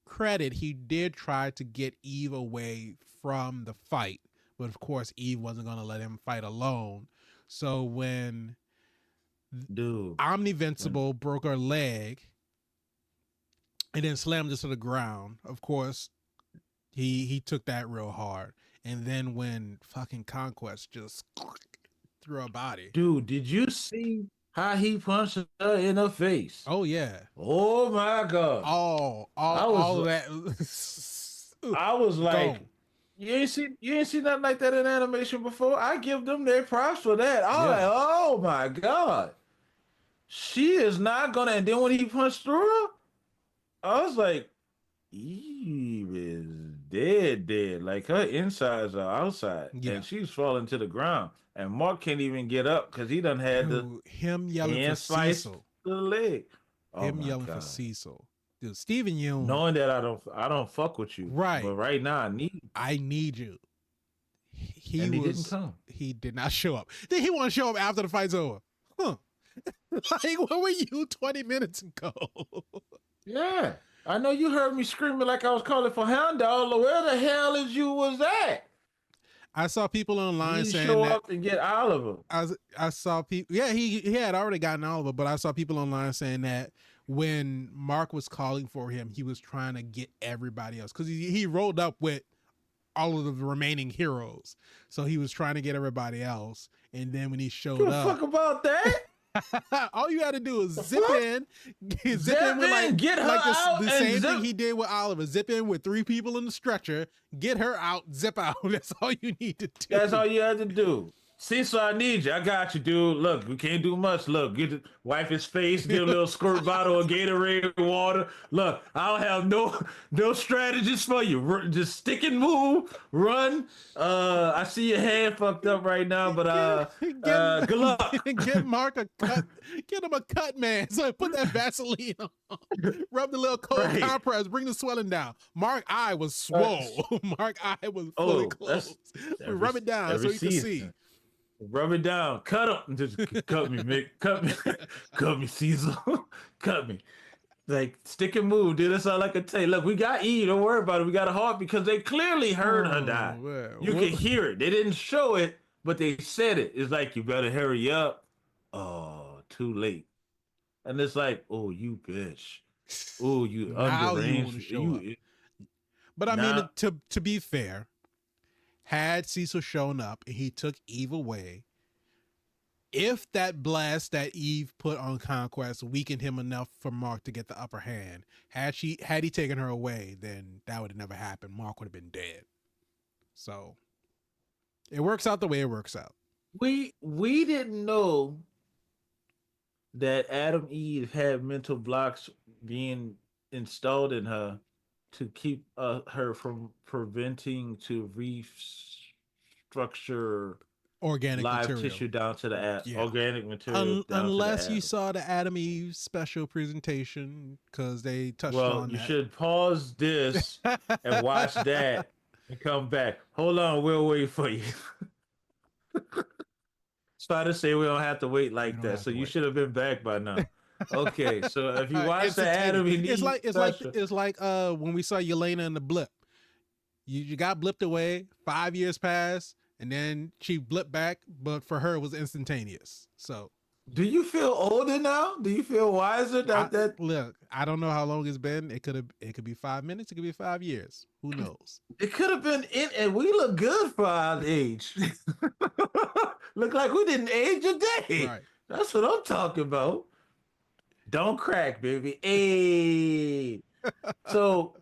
credit, he did try to get Eve away from the fight. But of course, Eve wasn't going to let him fight alone. So when Invincible broke her leg and then slammed her to the ground, of course, he took that real hard. And then when fucking Conquest just threw her body. Dude, did you see how he punched her in the face? Oh, yeah. Oh, my God. All of that. I was like, you ain't seen nothing like that in animation before? I give them their props for that. I was like, oh, my God. She is not going to. And then when he punched through her, I was like, Eve is dead. Like her insides are outside. Yeah. And she's falling to the ground. And Mark can't even get up because he done had him yelling for Cecil. The leg. Him yelling for Cecil. Dude, Steven Yeun. Knowing that I don't fuck with you. Right. But right now I need you. He didn't come. He did not show up. Then he want to show up after the fight's over. Huh. Like, where were you 20 minutes ago? Yeah, I know you heard me screaming like I was calling for Hound Dog. Where the hell is you was at? I saw people online saying show up and get Oliver. I saw people. Yeah, he had already gotten Oliver, but I saw people online saying that when Mark was calling for him, he was trying to get everybody else because he rolled up with all of the remaining heroes, so he was trying to get everybody else. And then when he showed up, fuck about that. All you had to do is zip in with like, get her out, the same thing he did with Oliver. Zip in with 3 people in the stretcher, get her out, zip out. That's all you need to do. That's all you had to do. Cecil, I need you. I got you, dude. Look, we can't do much. Look, wipe his face, get a little squirt bottle of Gatorade water. Look, I don't have no strategies for you. Just stick and move, run. I see your hand fucked up right now, but good luck. Get Mark a cut. Get him a cut, man. So put that Vaseline on. Rub the little cold compress. Bring the swelling down. Mark eye was swole. Mark eye was fully closed. Rub it down so you can see. Rub it down. Cut him. Just cut me, Mick. Cut me. Cut me, Cecil. Cut me. Like, stick and move, dude. That's all I can tell you. Look, we got E. Don't worry about it. We got a heart because they clearly heard her die. Man. You can hear it. They didn't show it, but they said it. It's like, you better hurry up. Oh, too late. And it's like, oh, you bitch. Oh, you underrange. But I mean, to be fair, had Cecil shown up and he took Eve away, if that blast that Eve put on Conquest weakened him enough for Mark to get the upper hand, had he taken her away, then that would have never happened. Mark would have been dead. So it works out the way it works out. We didn't know that Adam Eve had mental blocks being installed in her to keep her from preventing to restructure Organic live material. tissue down to the Yeah. organic material down to the Unless you atom. saw the Adam Eve special presentation, because they touched Well, on you that. should pause this and watch that and come back. Hold on, we'll wait for you. Try to say we don't have to wait We like don't that. have So to you wait. should have been back by now. Okay, so if you watch the Instantaneous. Adam and Eve special, It's like when we saw Yelena in the blip. You got blipped away, 5 years passed, and then she blipped back, but for her it was instantaneous. So do you feel older now? Do you feel wiser that look, I don't know how long it's been. It could be 5 minutes, it could be 5 years. Who knows? it could have been in, and we look good for our age. Look like we didn't age a day. Right. That's what I'm talking about. Don't crack, baby. Hey. So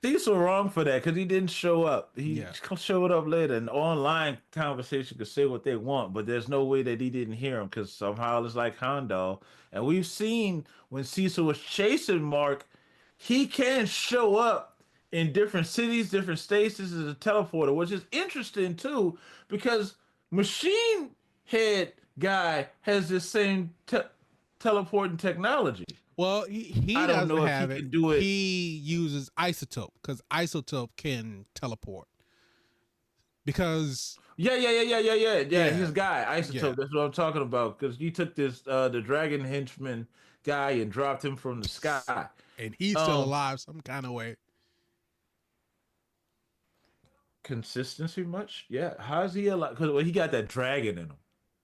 these were wrong for that because he didn't show up. He Yeah. showed up later. An online conversation could say what they want, but there's no way that he didn't hear him because somehow it's like Hondo. And we've seen when Cecil was chasing Mark, he can show up in different cities, different states. This is a teleporter, which is interesting too because Machine Head guy has this same teleporting technology. Well, he I don't doesn't know if have he it. can do it. He uses Isotope because Isotope can teleport. Because Yeah. His guy, Isotope. Yeah. That's what I'm talking about. Because you took this the dragon henchman guy and dropped him from the sky. And he's still alive some kind of way. Consistency much? Yeah. How's he alive? Because well, he got that dragon in him.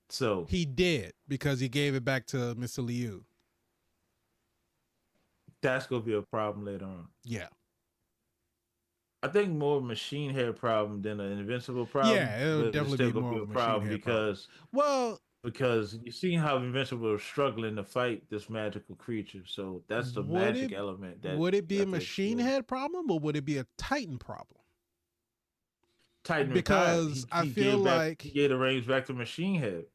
So he did because he gave it back to Mr. Liu. That's gonna be a problem later on. Yeah. I think more machine head problem than an invincible problem. Yeah, it'll definitely be more of a problem because because you see how Invincible is struggling to fight this magical creature. So that's the magic element. Would it be a machine head problem or would it be a Titan problem? Titan because I feel like he gave the reins back to Machine Head.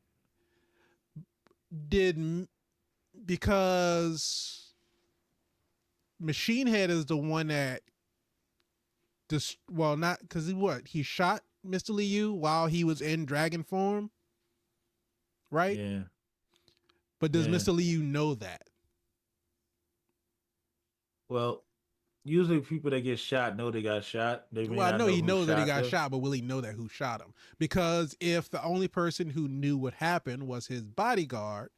Because Machine Head is the one that not because he shot Mr. Liu while he was in dragon form, right? Yeah. But does Mr. Liu know that? Well, usually people that get shot know they got shot. I know he knows that he got shot, but will he know that who shot him? Because if the only person who knew what happened was his bodyguard,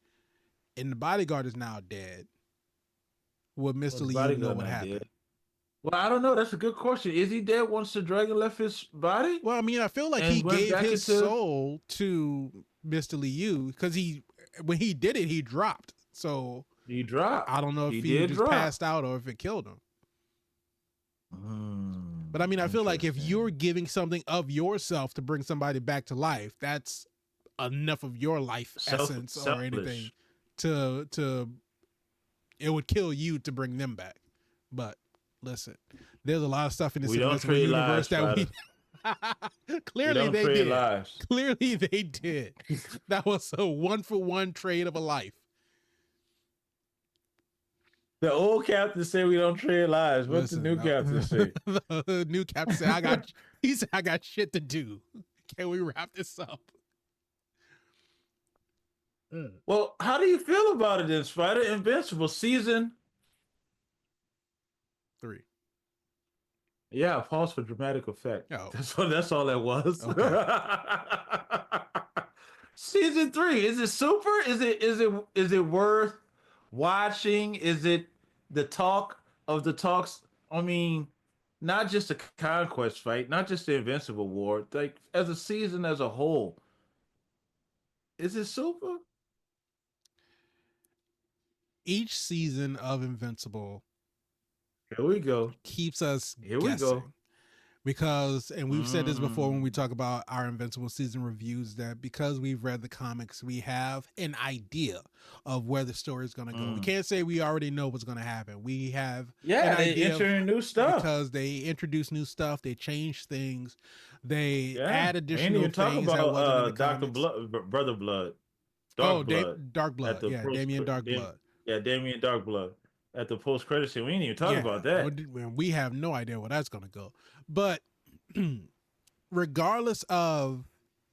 and the bodyguard is now dead, would Mr. Liu know what happened? Dead. Well, I don't know. That's a good question. Is he dead once the dragon left his body? Well, I mean, I feel like he gave his soul to Mr. Liu because when he did it, he dropped. So he dropped. I don't know if he just passed out or if it killed him. But I mean, I feel like if you're giving something of yourself to bring somebody back to life, that's enough of your life essence or anything to it would kill you to bring them back. But listen, there's a lot of stuff in this universe that we clearly they did. Clearly they did. That was a 1-for-1 trade of a life. The old captain said we don't trade lives. What's the new captain say? The new captain said, he said, I got shit to do. Can we wrap this up? Well, how do you feel about it then, Spider? Invincible season 3. Yeah, pause for dramatic effect. Oh. That's all that was. Okay. Season 3, is it super? Is it worth watching? Is it the talk of the talks? I mean, not just the conquest fight, not just the Invincible War, like as a season as a whole. Is it super? Each season of Invincible, here we go, keeps us here guessing. We go. Because, and we've said this before when we talk about our Invincible season reviews, that because we've read the comics, we have an idea of where the story is going to go. We can't say we already know what's going to happen. We have an idea they enter new stuff because they introduce new stuff, they change things, they add additional and you things. Talk about Dr. Brother Blood. Dark Blood. Yeah, Damien Dark Blood. Yeah, Damien Dark Blood. at the post credit scene. We didn't even talk about that. We have no idea where that's gonna go. But regardless of,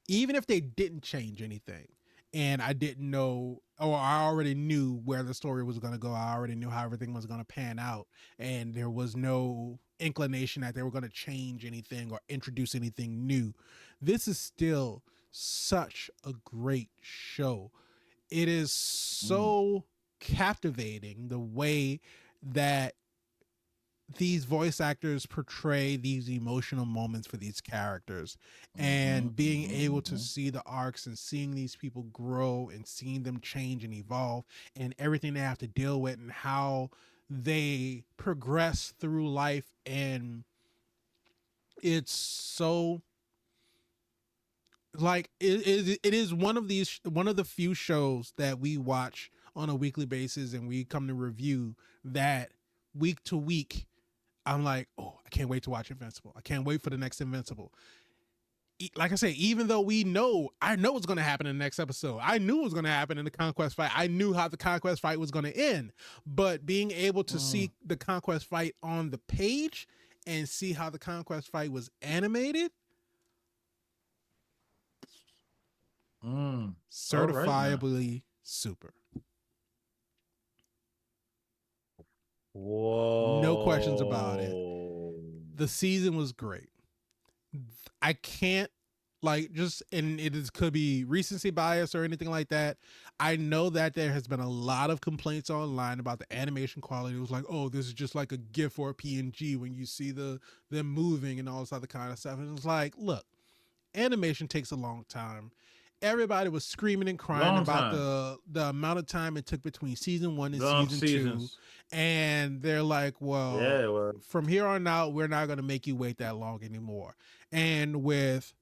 even if they didn't change anything, and I didn't know, or I already knew where the story was going to go, I already knew how everything was going to pan out, and there was no inclination that they were going to change anything or introduce anything new, this is still such a great show. It is so captivating the way that these voice actors portray these emotional moments for these characters, and being able to see the arcs and seeing these people grow and seeing them change and evolve and everything they have to deal with and how they progress through life. And it's so like it is one of the few shows that we watch on a weekly basis and we come to review that week to week. I'm like, oh, I can't wait to watch Invincible. I can't wait for the next Invincible. Like I say, even though I know what's going to happen in the next episode. I knew what was going to happen in the Conquest fight. I knew how the Conquest fight was going to end. But being able to see the Conquest fight on the page and see how the Conquest fight was animated, certifiably right, super. Whoa. No questions about it. The season was great. I can't and could be recency bias or anything like that. I know that there has been a lot of complaints online about the animation quality. It was like, oh, this is just like a GIF or a PNG when you see them moving and all this other kind of stuff. And it's like, look, animation takes a long time. Everybody was screaming and crying about the amount of time it took between season 1 and season 2. And they're like, well, from here on out, we're not going to make you wait that long anymore. And with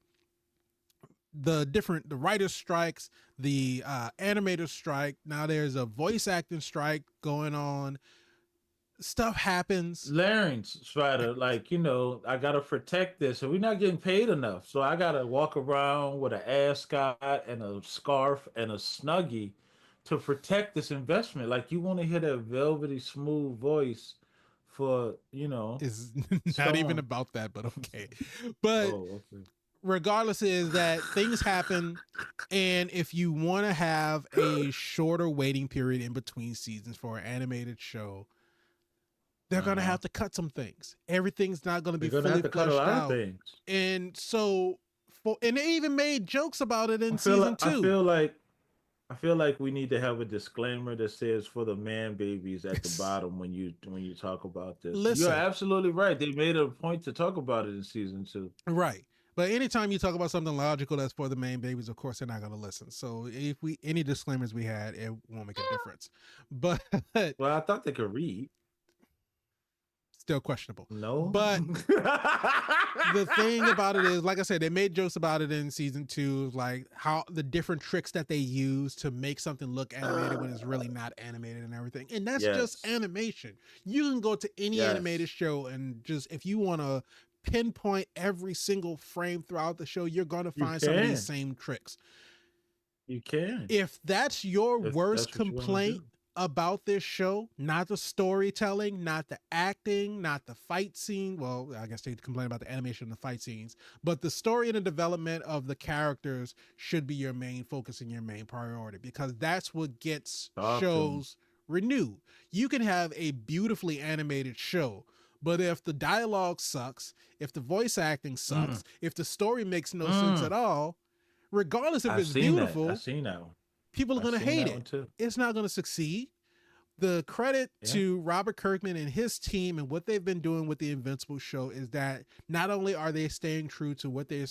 the writer's strikes, the animator strike, now there's a voice acting strike going on. Stuff happens. Larynx, Spider, I gotta protect this, and we're not getting paid enough, so I gotta walk around with an ascot and a scarf and a snuggie to protect this investment. Like, you want to hear that velvety, smooth voice for It's not even about that, but okay. But regardless, is that things happen, and if you want to have a shorter waiting period in between seasons for an animated show, they're going to have to cut some things. Everything's not going to be fully fleshed out. And so, and they even made jokes about it in season 2. I feel like we need to have a disclaimer that says for the man babies at the bottom when you talk about this. Listen, you're absolutely right. They made a point to talk about it in season 2. Right. But anytime you talk about something logical that's for the main babies, of course, they're not going to listen. So if any disclaimers we had, it won't make a difference. But well, I thought they could read. Still questionable. No. But the thing about it is, like I said, they made jokes about it in season 2, like how the different tricks that they use to make something look animated when it's really not animated and everything. And that's just animation. You can go to any animated show and just, if you want to pinpoint every single frame throughout the show, you're going to find some of these same tricks. You can. If that's your worst complaint about this show, not the storytelling, not the acting, not the fight scene. Well, I guess they complain about the animation and the fight scenes, but the story and the development of the characters should be your main focus and your main priority, because that's what gets shows renewed. You can have a beautifully animated show, but if the dialogue sucks, if the voice acting sucks, if the story makes no sense at all, regardless if it's beautiful, I've seen that one. People are going to hate it. It's not going to succeed. The credit to Robert Kirkman and his team and what they've been doing with the Invincible show is that not only are they staying true to what they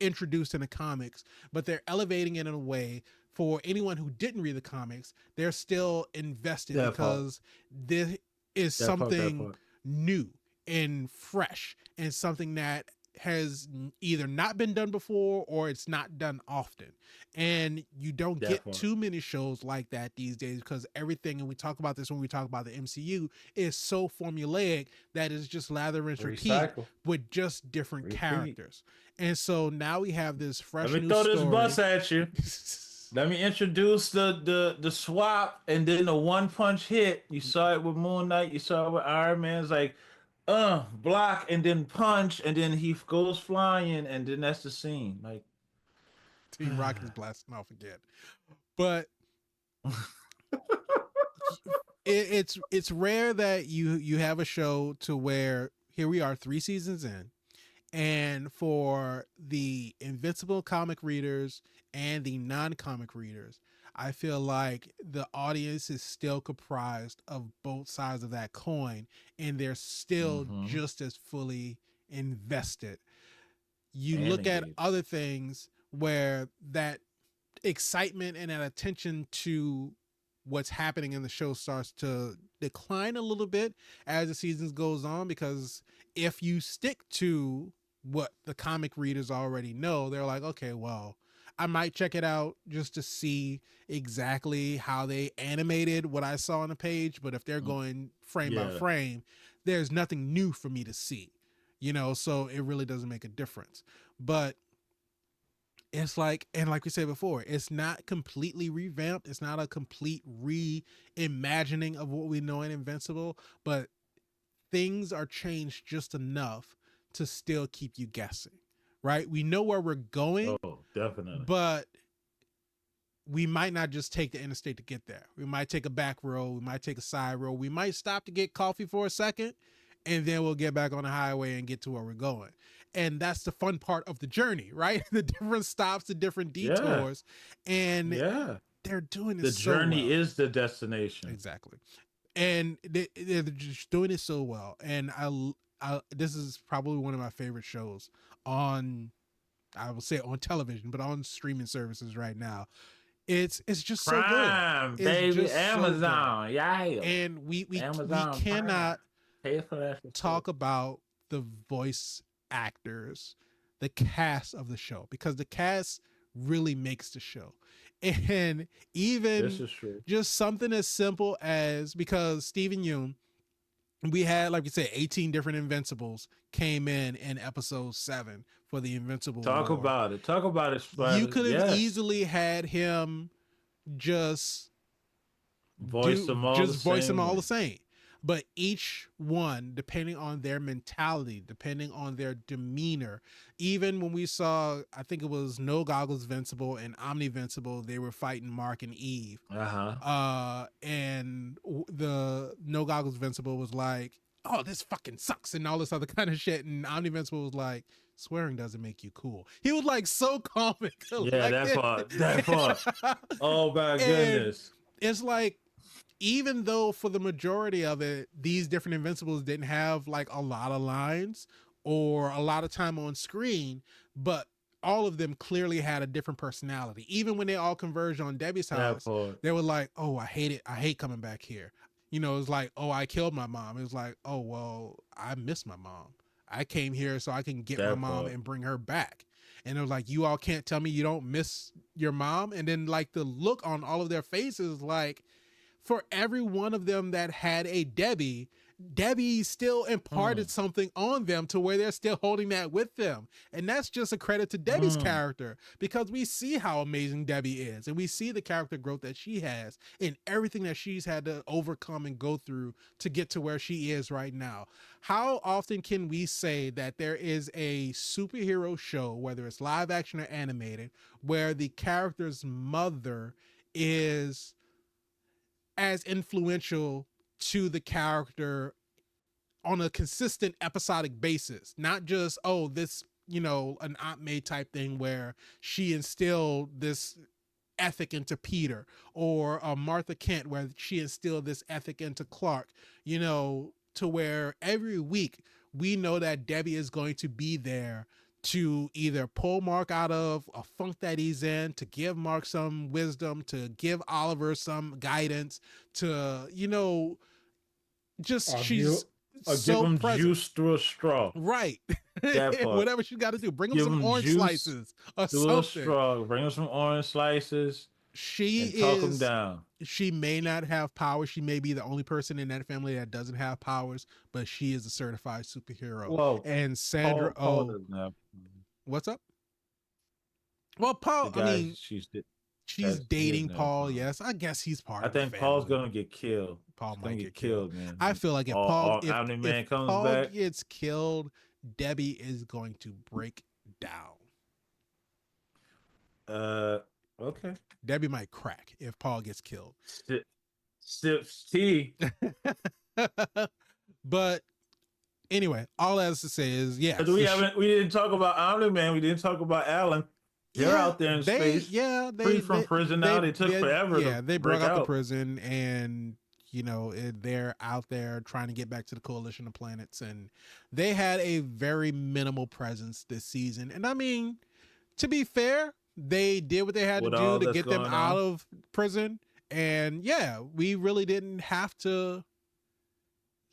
introduced in the comics, but they're elevating it in a way for anyone who didn't read the comics. They're still invested because this is something new and fresh and something that has either not been done before or it's not done often. And you don't get too many shows like that these days, because everything, and we talk about this when we talk about the MCU, is so formulaic that it's just lather, rinse, repeat with just different characters. And so now we have this fresh new story. Let me throw this bus at you. Let me introduce the swap and then the one punch hit. You saw it with Moon Knight. You saw it with Iron Man. It's like, block and then punch and then he goes flying and then that's the scene. Like, Team Rocket's blasting off again, but it's rare that you have a show to where here we are 3 seasons in, and for the Invincible comic readers and the non-comic readers, I feel like the audience is still comprised of both sides of that coin, and they're still just as fully invested. You and look at engaged. other things where that excitement and that attention to what's happening in the show starts to decline a little bit as the seasons goes on, because if you stick to what the comic readers already know, they're like, okay, well, I might check it out just to see exactly how they animated what I saw on the page, but if they're going frame by frame, there's nothing new for me to see, so it really doesn't make a difference. But it's like, and like we said before, it's not completely revamped. It's not a complete reimagining of what we know in Invincible, but things are changed just enough to still keep you guessing, right? We know where we're going. Oh, definitely. But we might not just take the interstate to get there. We might take a back road. We might take a side road. We might stop to get coffee for a second, and then we'll get back on the highway and get to where we're going. And that's the fun part of the journey, right? The different stops, the different detours. And they're doing this so well. The journey is the destination. Exactly. And they're just doing it so well. And I this is probably one of my favorite shows on, I will say on television, but on streaming services right now. It's just Prime, so good. Baby, just Amazon, so and we cannot talk about the voice actors, the cast of the show, because the cast really makes the show. And even just something as simple as, because Steven Yeun, we had, like you said, 18 different Invincibles came in episode 7 for the Invincible Talk War. about it, Spider. You could have easily had him just voice them all the same. But each one, depending on their mentality, depending on their demeanor, even when we saw, I think it was No Goggles Invincible and Omnivincible, they were fighting Mark and Eve. And the No Goggles Invincible was like, oh, this fucking sucks and all this other kind of shit. And Omnivincible was like, swearing doesn't make you cool. He was like so calm and collected. Yeah, that part. Oh my goodness. It's like, even though for the majority of it, these different Invincibles didn't have like a lot of lines or a lot of time on screen, but all of them clearly had a different personality. Even when they all converged on Debbie's house, they were like, oh, I hate it. I hate coming back here. It was like, oh, I killed my mom. It was like, oh, well, I miss my mom. I came here so I can get my mom and bring her back. And it was like, you all can't tell me you don't miss your mom. And then like the look on all of their faces, like, for every one of them that had a Debbie still imparted something on them to where they're still holding that with them. And that's just a credit to Debbie's character, because we see how amazing Debbie is, and we see the character growth that she has in everything that she's had to overcome and go through to get to where she is right now. How often can we say that there is a superhero show, whether it's live action or animated, where the character's mother is as influential to the character on a consistent episodic basis, not just, oh, this, an Aunt May type thing where she instilled this ethic into Peter, or Martha Kent where she instilled this ethic into Clark, to where every week we know that Debbie is going to be there to either pull Mark out of a funk that he's in, to give Mark some wisdom, to give Oliver some guidance, to, just she's so give him present. Juice through a straw. Right. Whatever she's got to do. Bring him some orange slices or something. A straw. Bring him some orange slices. Talk him down. She may not have powers. She may be the only person in that family that doesn't have powers, but she is a certified superhero. Whoa. And Sandra Paul What's up? Well, Paul, she's She's That's dating good Paul. news. Yes, I guess he's part I of the think Paul's family. gonna get killed. Paul He's gonna might get get killed. killed, man. I feel like All Omni if Man comes Paul back. gets killed, Debbie is going to break down. Uh, okay. Debbie might crack if Paul gets killed. Sips tea. But anyway, all I have to say is yes. We didn't talk about Omni Man. We didn't talk about Alan. They're out there in space, free from prison now. They took forever to they break broke out the out. prison, and they're out there trying to get back to the coalition of planets, and they had a very minimal presence this season. And I mean, to be fair, they did what they had to do to get them out of prison. And yeah, we really didn't have to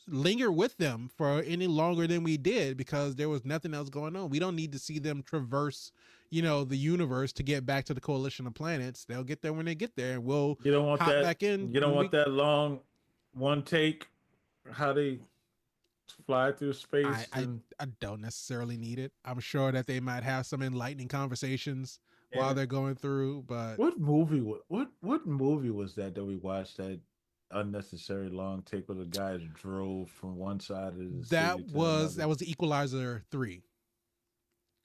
linger with them for any longer than we did because there was nothing else going on. We don't need to see them traverse, the universe to get back to the coalition of planets. They'll get there when they get there, and we'll hop back in. You don't want that long one take, how they fly through space. I don't necessarily need it. I'm sure that they might have some enlightening conversations while they're going through. But what movie was that we watched that unnecessary long take where the guys drove from one side of the city to another? That was the Equalizer 3,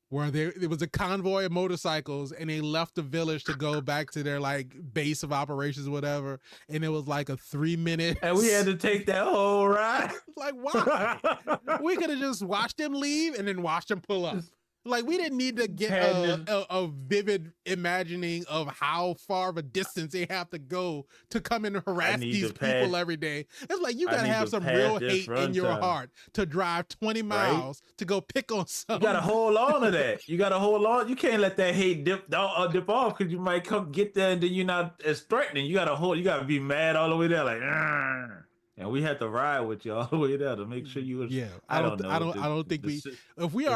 where there was a convoy of motorcycles and they left the village to go back to their like base of operations or whatever, and it was like a 3-minute, and we had to take that whole ride. Like, why? We could have just watched them leave and then watched them pull up. Like, we didn't need to get a vivid imagining of how far of a distance they have to go to come and harass these people every day. It's like, you gotta have some real hate in your heart to drive 20 miles to go pick on something. You gotta hold on to that. You gotta hold on. You can't let that hate dip off because you might come get there and then you're not as threatening. You gotta be mad all the way there, like, Argh. And we had to ride with you all the way there to make sure you was. Yeah, I don't think if we're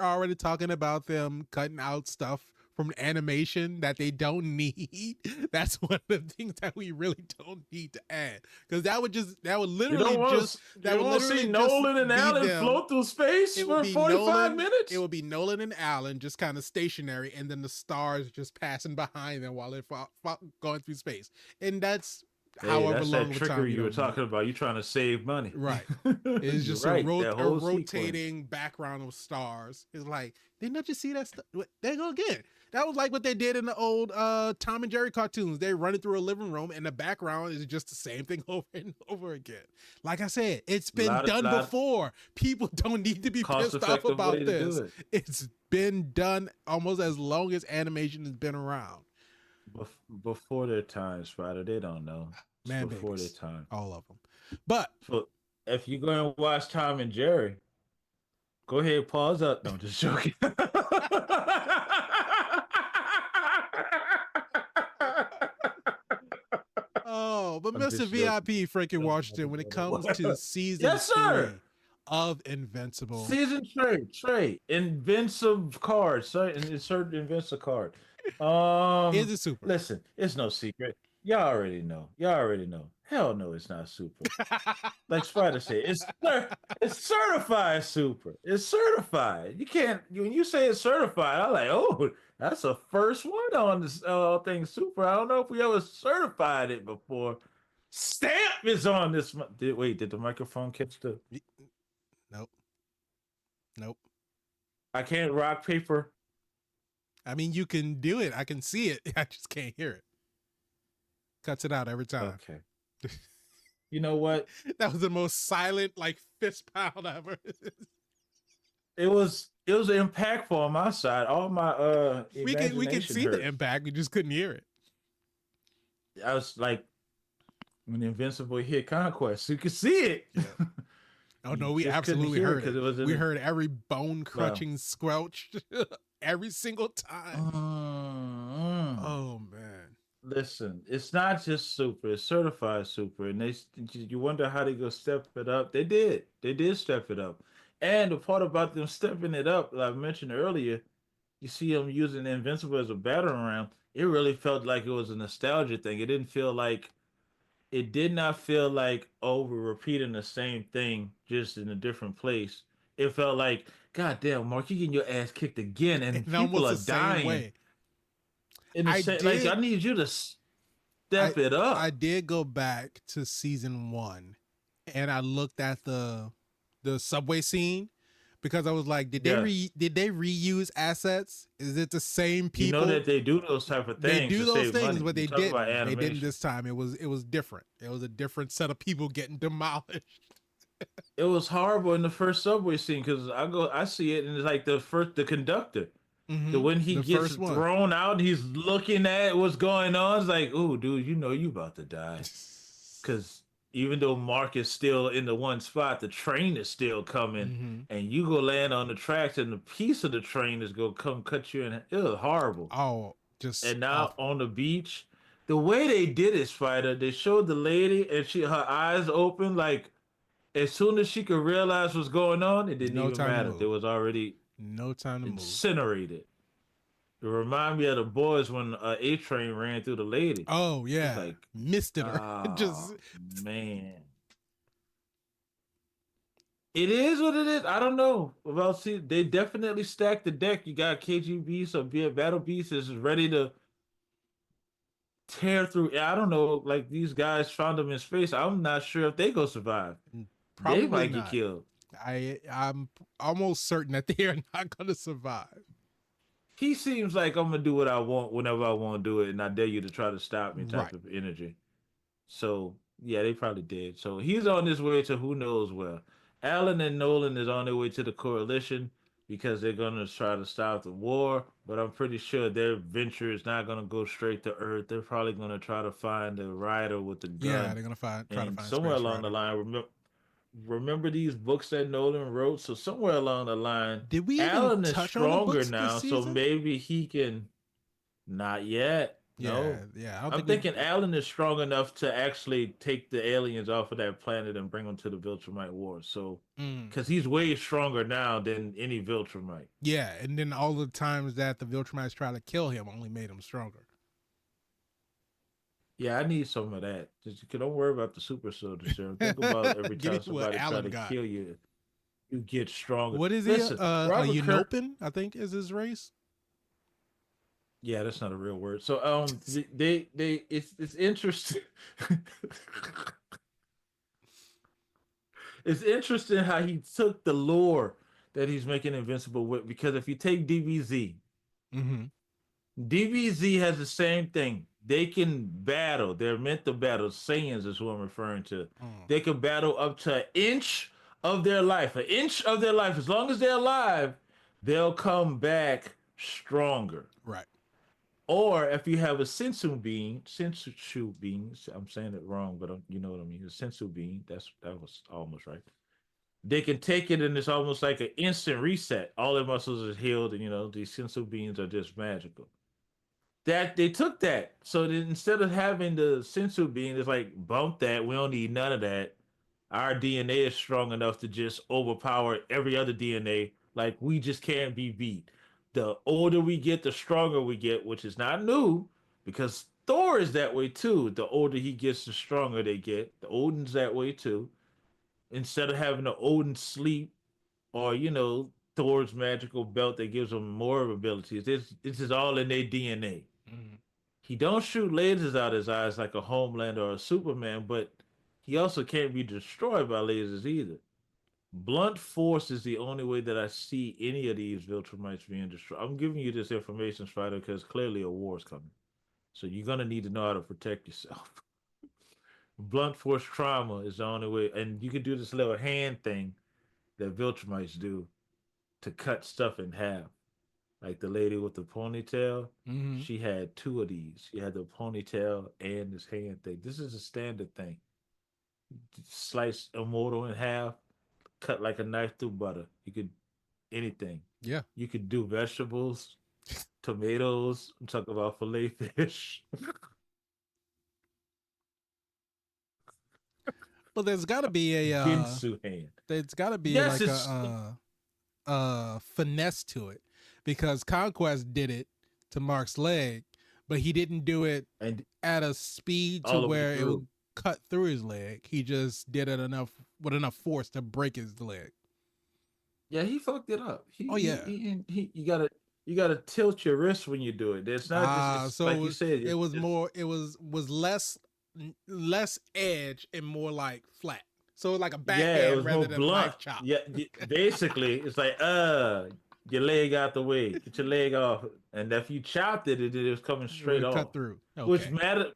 already talking about them cutting out stuff from animation that they don't need, that's one of the things that we really don't need to add, because that would literally see Nolan and Alan float through space for 45 minutes. It would be Nolan and Alan just kind of stationary, and then the stars just passing behind them while they're going through space, and that's. However that's long that trickery you were talking about. You trying to save money, right? It's just a rotating background of stars. It's like, didn't you see that stuff? They go again. That was like what they did in the old Tom and Jerry cartoons. They running through a living room, and the background is just the same thing over and over again. Like I said, it's been done before. People don't need to be pissed off about this. It's been done almost as long as animation has been around. Before their time, Spider, they don't know. Man, before babies, their time, all of them. But if you're going to watch Tom and Jerry, go ahead, pause up. No, I'm just joking. Oh, but Mr. VIP, Frankie Washington, when it comes to season 3 of Invincible, season trade Invincible card, insert Invincible card. Is it super? Listen, it's no secret. Y'all already know. Hell no, it's not super. Like Spider said, it's certified super. It's certified. You can't, when you say it's certified, I'm like, oh, that's a first one on this thing super. I don't know if we ever certified it before. Stamp is on this. Did the microphone catch the? Nope. I can't rock paper. I mean, you can do it. I can see it. I just can't hear it. Cuts it out every time. Okay. You know what? That was the most silent, like, fist pound ever. It was impactful on my side. All my we can see the impact. We just couldn't hear it. I was like, when the Invincible hit Conquest, you could see it. Yeah. Oh no, we absolutely heard it. We heard every bone crunching squelch every single time. Oh man. Listen, it's not just super, it's certified super. And you wonder how they go step it up. They did step it up. And the part about them stepping it up, like I mentioned earlier, you see them using Invincible as a battering ram. It really felt like it was a nostalgia thing. It did not feel like, oh, we're repeating the same thing just in a different place. It felt like, God damn, Mark, you getting your ass kicked again, and people are dying. in the same, like I need you to step it up. I did go back to season 1 and I looked at the subway scene because I was like, did they reuse assets? Is it the same people? You know that they do those type of things. They do those things, money. but they didn't. They didn't this time. It was different. It was a different set of people getting demolished. It was horrible in the first subway scene because I see it and it's like the conductor. Mm-hmm. The when he gets thrown out, he's looking at what's going on. It's like, oh, dude, you know you about to die. Because even though Mark is still in the one spot, the train is still coming, and you go land on the tracks, and the piece of the train is gonna come cut you in. It was horrible. Oh, just and now on the beach, the way they did it, Spider, they showed the lady and her eyes open like as soon as she could realize what's going on, it didn't even matter. There was already no time to incinerated. It reminded me of the boys when A Train ran through the lady. Oh yeah, like missed it. Just man, it is what it is. I don't know. Well, see, they definitely stacked the deck. You got KGB, so be a Battle Beast is ready to tear through. I don't know. Like these guys found him in space. I'm not sure if they go survive. Probably they might not. Get killed. I'm almost certain that they are not going to survive. He seems like I'm gonna do what I want whenever I want to do it, and I dare you to try to stop me type of energy. So yeah, they probably did. So he's on his way to who knows where. Alan and Nolan is on their way to the coalition because they're gonna try to stop the war. But I'm pretty sure their venture is not gonna go straight to Earth. They're probably gonna try to find the rider with the gun. Yeah, they're gonna try to find somewhere along the line. Remember these books that Nolan wrote? So somewhere along the line, did we Alan is stronger now, so maybe he can. Not yet. No. Yeah. I'm thinking Alan is strong enough to actually take the aliens off of that planet and bring them to the Viltrumite War. So, because he's way stronger now than any Viltrumite. Yeah, and then all the times that the Viltrumites try to kill him only made him stronger. Yeah, I need some of that. Just don't worry about the super soldier serum. Think about every time somebody try to kill you, you get stronger. What is he? A Unopin, I think, is his race. Yeah, that's not a real word. So it's interesting. It's interesting how he took the lore that he's making Invincible with, because if you take DBZ, DBZ has the same thing. They can battle. They're meant to battle. Saiyans is who I'm referring to. They can battle up to an inch of their life. An inch of their life. As long as they're alive, they'll come back stronger. Right. Or if you have a sensu being, I'm saying it wrong, but you know what I mean. A sensu being, that was almost right. They can take it and it's almost like an instant reset. All their muscles are healed, and these sensu beings are just magical. That they took that, so that instead of having the sensu being, it's like bump that. We don't need none of that. Our DNA is strong enough to just overpower every other DNA. Like we just can't be beat. The older we get, the stronger we get, which is not new, because Thor is that way too. The older he gets, the stronger they get. The Odin's that way too. Instead of having the Odin sleep, or Thor's magical belt that gives him more abilities, this is all in their DNA. He don't shoot lasers out his eyes like a Homelander or a Superman, but he also can't be destroyed by lasers either. Blunt force is the only way that I see any of these Viltrumites being destroyed. I'm giving you this information, Spider, because clearly a war is coming. So you're going to need to know how to protect yourself. Blunt force trauma is the only way. And you can do this little hand thing that Viltrumites do to cut stuff in half. Like the lady with the ponytail, she had two of these. She had the ponytail and this hand thing. This is a standard thing. Slice Immortal in half, cut like a knife through butter. You could anything. Yeah. You could do vegetables, tomatoes. I'm talking about fillet fish. Well, there's got to be a Ginsu hand. There's got to be a finesse to it, because Conquest did it to Mark's leg, but he didn't do it at a speed to where it would cut through his leg. He just did it with enough force to break his leg. Yeah, he fucked it up. You you got to tilt your wrist when you do it. It's not just, it's like you So said, it was it's more. It was less edge and more like flat. So it was like a yeah, it backhand was more rather than a blunt. knife chop. Yeah, basically, it's like your leg out the way, get your leg off, and if you chopped it, it was coming It straight would cut off, through. which Okay.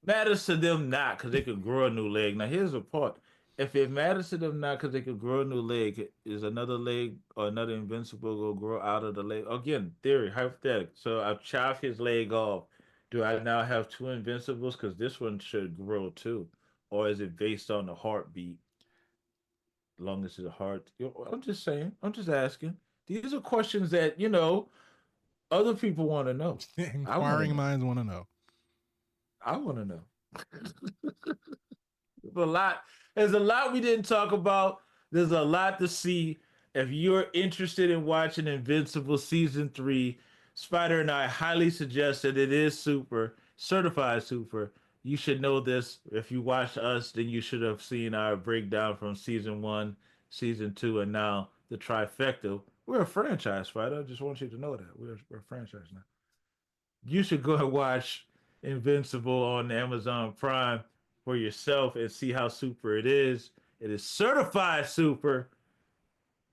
matters to them not because they could grow a new leg. Now here's the part: if it matters to them not because they could grow a new leg, is another leg or another invincible will grow out of the leg? Again, theory, hypothetical. So I chop his leg off. Do I now have two invincibles? Because this one should grow too, or is it based on the heartbeat? Long as it's hard. I'm just saying. I'm just asking. These are questions that other people want to know. I want to Inquiring know. minds want to know. I want to know. There's a lot. There's a lot we didn't talk about. There's a lot to see. If you're interested in watching Invincible season 3, Spider and I highly suggest that it is super, certified super. You should know this. If you watch us, then you should have seen our breakdown from season 1, season 2, and now the trifecta. We're a franchise, Spider. I just want you to know that we're a franchise now. You should go and watch Invincible on Amazon Prime for yourself and see how super it is. It is certified super,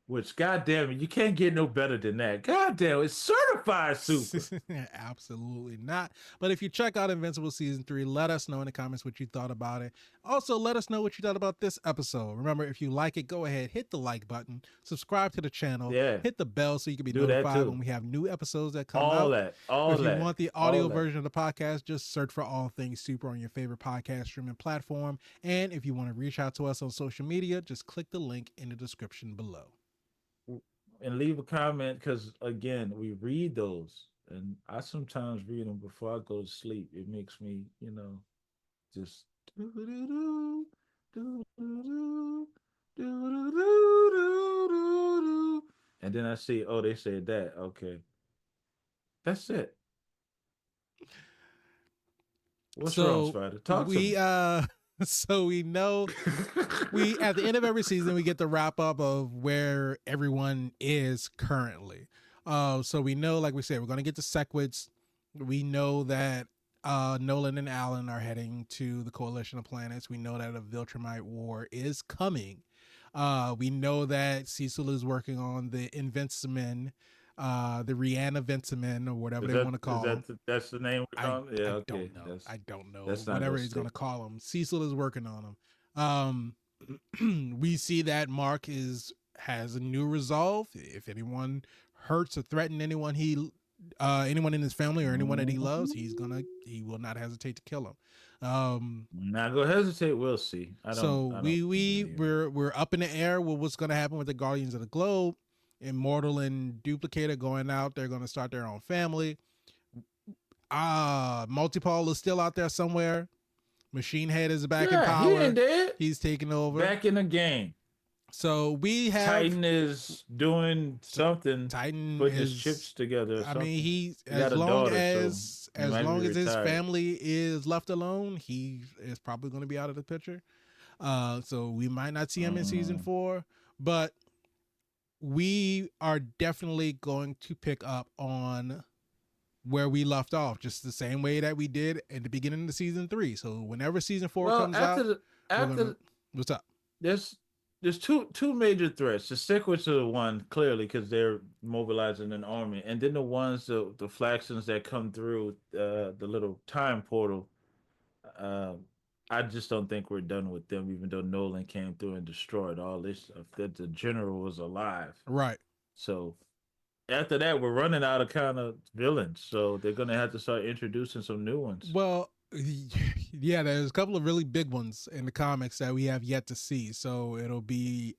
which goddamn it, you can't get no better than that. Goddamn, it's certified super. Absolutely not. But if you check out Invincible season 3, let us know in the comments what you thought about it. Also, let us know what you thought about this episode. Remember, if you like it, go ahead, hit the like button, subscribe to the channel, Yeah, hit the bell so you can be do that notified too. when we have new episodes that come All out. that, all If you that, want the all audio that. version of the podcast, just search for All Things Super on your favorite podcast streaming platform. And if you want to reach out to us on social media, just click the link in the description below. And leave a comment because again, we read those, and I sometimes read them before I go to sleep. It makes me, just doo-doo-doo, doo-doo-doo, doo-doo-doo-doo-doo-doo. And then I see, oh, they said that. Okay. That's it. What's wrong, So Spider? Talk to we me. so we know we at the end of every season we get the wrap up of where everyone is currently. So we know, like we said, we're gonna get to Sequits. We know that Nolan and Alan are heading to the Coalition of Planets. We know that a Viltrumite war is coming. We know that Cecil is working on the Invincimen, the Rihanna Vincimen, or whatever they want to call them. That's the name we're I calling? Yeah, I okay. don't know. I don't know. That's not Whatever gonna he's gonna stick. call him. Cecil is working on him. We see that Mark has a new resolve. If anyone hurts or threatens anyone in his family or anyone that he loves, he will not hesitate to kill him. Not gonna hesitate. We'll see. So I don't we believe it. we're up in the air with what's gonna happen with the Guardians of the Globe. Immortal and Duplicator going out. They're gonna start their own family. Multipole is still out there somewhere. Machine Head is back in Yeah, he ain't power. dead. He's taking over. Back in the game. So we have Titan is doing something, Titan putting his is. chips together or I mean, something. he's He got a daughter, so he as might be long as his retired. family is left alone, he is probably going to be out of the picture. So we might not see him in season 4, but we are definitely going to pick up on where we left off, just the same way that we did at the beginning of season 3. So whenever season 4 Well, comes out, after what's up? there's two major threats. The Sequits are the one clearly because they're mobilizing an army, and then the ones the factions that come through the little time portal. Uh, I just don't think we're done with them, even though Nolan came through and destroyed all this stuff. That the general was alive. Right. So after that, we're running out of kind of villains. So they're gonna have to start introducing some new ones. Well, yeah, there's a couple of really big ones in the comics that we have yet to see. So it'll be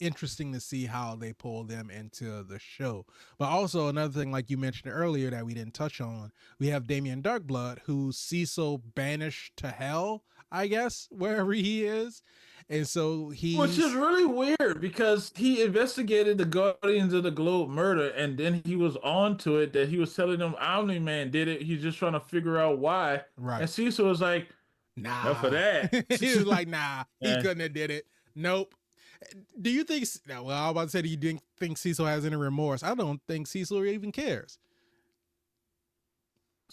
interesting to see how they pull them into the show. But also another thing, like you mentioned earlier, that we didn't touch on, we have Damian Darkblood, who Cecil banished to hell, I guess, wherever he is. And so Which is really weird because he investigated the Guardians of the Globe murder and then he was on to it that he was telling them Omni Man did it. He's just trying to figure out why. right. And Cecil was like, Nah. enough of that. He was like, nah, he And couldn't have did it. Nope. Do you think? Well, I was about to say, do you didn't think Cecil has any remorse? I don't think Cecil even cares.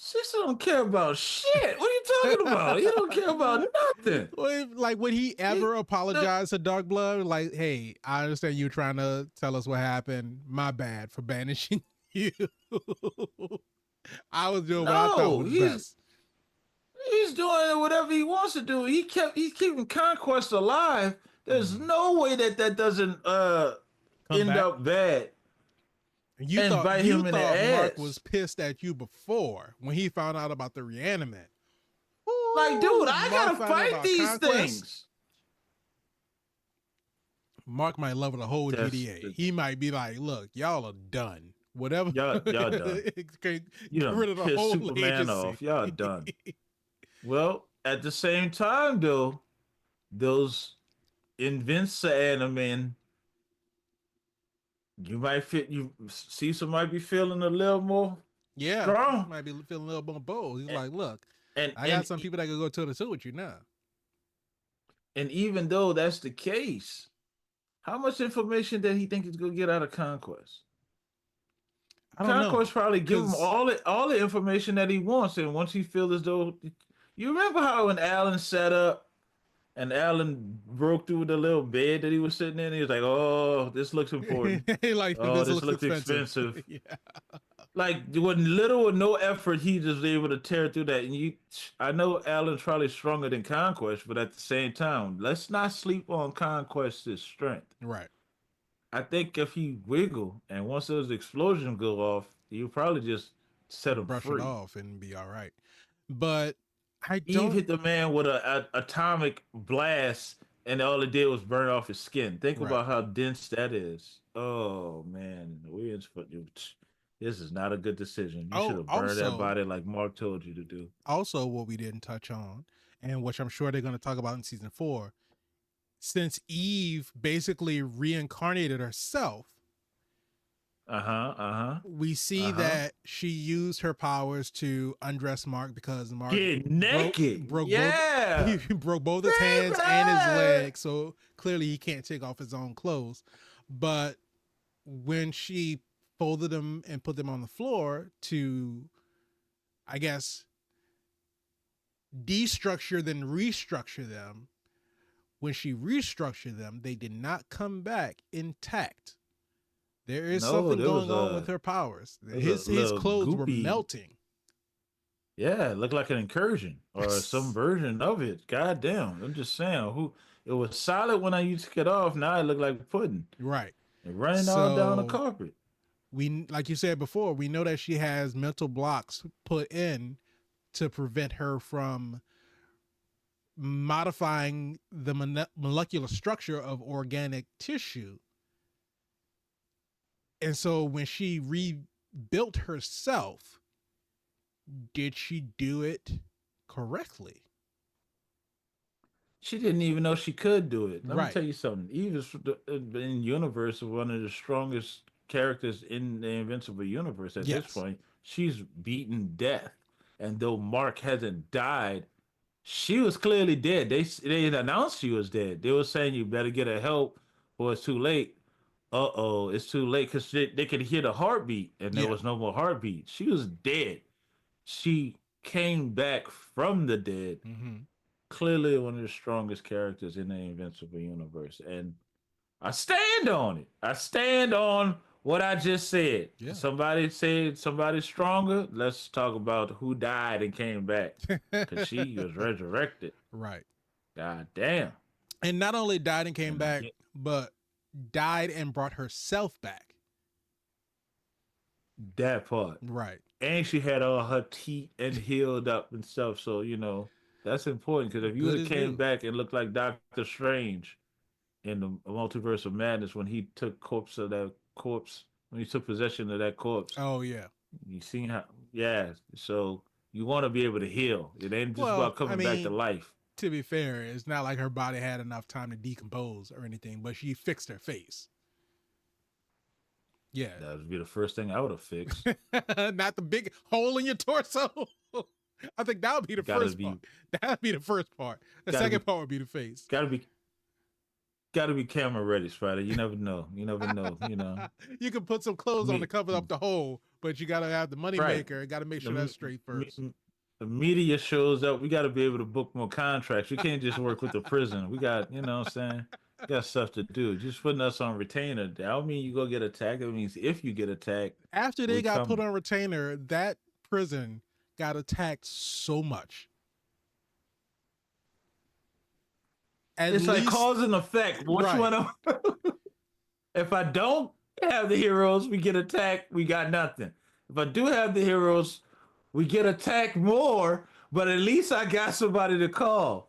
Cecil don't care about shit. What are you talking about? He don't care about nothing. Like, would he ever No, apologize to Dark Blood? Like, hey, I understand you trying to tell us what happened. My bad for banishing you. I was doing what I thought no, was best. he's doing whatever he wants to do. He's keeping Conquest alive. There's no way that doesn't Come end back. up bad. You And thought bite you him in the thought Mark was ass. pissed at you before when he found out about the reanimate. Like, dude, I Mark gotta found out fight about these Conquest. things. Mark might level the whole GDA. He might be like, look, y'all are done. Whatever. Y'all done. Get You done rid of the pissed whole Superman agency. off. Y'all done. Well, at the same time, though, those Invincible anime, Cecil might be feeling a little more strong. Might be feeling a little more bold. He's like, look, And I got some people that can go toe to toe with you now. and even though that's the case, how much information did he think he's gonna get out of Conquest? I don't know. Conquest probably give him all the information that he wants, and once he feels as though, you remember how when Alan set up and Alan broke through the little bed that he was sitting in, he was like, "Oh, this looks important. Like, Oh, this this looks looks expensive." expensive." Yeah. Like with little or no effort, he just able to tear through that. And I know Alan's probably stronger than Conquest, but at the same time, let's not sleep on Conquest's strength. Right. I think if he wiggle and once those explosions go off, you probably just set him Brush it free. off and be all right. But I Eve don't. hit the man with a atomic blast, and all it did was burn off his skin. Think Right. about how dense that is. Oh man, this is not a good decision. You should have burned that body like Mark told you to do. Also, what we didn't touch on, and which I'm sure they're going to talk about in season 4, since Eve basically reincarnated herself, we see that she used her powers to undress Mark because Mark get naked. Yeah, he broke both his hands and his legs, so clearly he can't take off his own clothes. But when she folded them and put them on the floor to, I guess, destructure then restructure them, when she restructured them, they did not come back intact. There is something going on with her powers. His clothes were melting. Yeah, it looked like an incursion or some version of it. God damn. I'm just saying, it was solid when I took it off. Now it looked like pudding. Right. And running all down the carpet. We, like you said before, we know that she has mental blocks put in to prevent her from modifying the molecular structure of organic tissue. And so when she rebuilt herself, did she do it correctly? She didn't even know she could do it. Let me tell you something. Eve is in universe one of the strongest characters in the Invincible universe at this point. She's beaten death. And though Mark hasn't died, she was clearly dead. They announced she was dead. They were saying you better get her help or it's too late. It's too late because they could hear the heartbeat and there was no more heartbeat. She was dead. She came back from the dead. Clearly one of the strongest characters in the Invincible universe. And I stand on it. I stand on what I just said. Yeah. Somebody said somebody's stronger. Let's talk about who died and came back. Because she was resurrected. Right. God damn. And not only died and came back, but died and brought herself back. That part. Right. And she had all her teeth and healed up and stuff. So, that's important. Because if you would have came back and looked like Doctor Strange in the Multiverse of Madness when he took when he took possession of that corpse. Oh, yeah. You seen how, so you want to be able to heal. It ain't just about coming back to life. To be fair, it's not like her body had enough time to decompose or anything, but she fixed her face. Yeah. That would be the first thing I would have fixed. Not the big hole in your torso. I think that would be the first part. That would be the first part. The second part would be the face. Gotta be got to be camera ready, Spider. You never know. You never know. You know. You can put some clothes on to Me, cover up the hole, but you got to have the money right. maker. Got to make sure The, that's straight first. the media shows up. We got to be able to book more contracts. We can't just work with the prison. We got, you know what I'm saying? Got stuff to do. Just putting us on retainer. That don't mean you go get attacked. That means if you get attacked, After they got put coming. on retainer, that prison got attacked so much. It's like cause and effect. Which right. one? If I don't have the heroes, we get attacked. We got nothing. If I do have the heroes, we get attacked more. But at least I got somebody to call.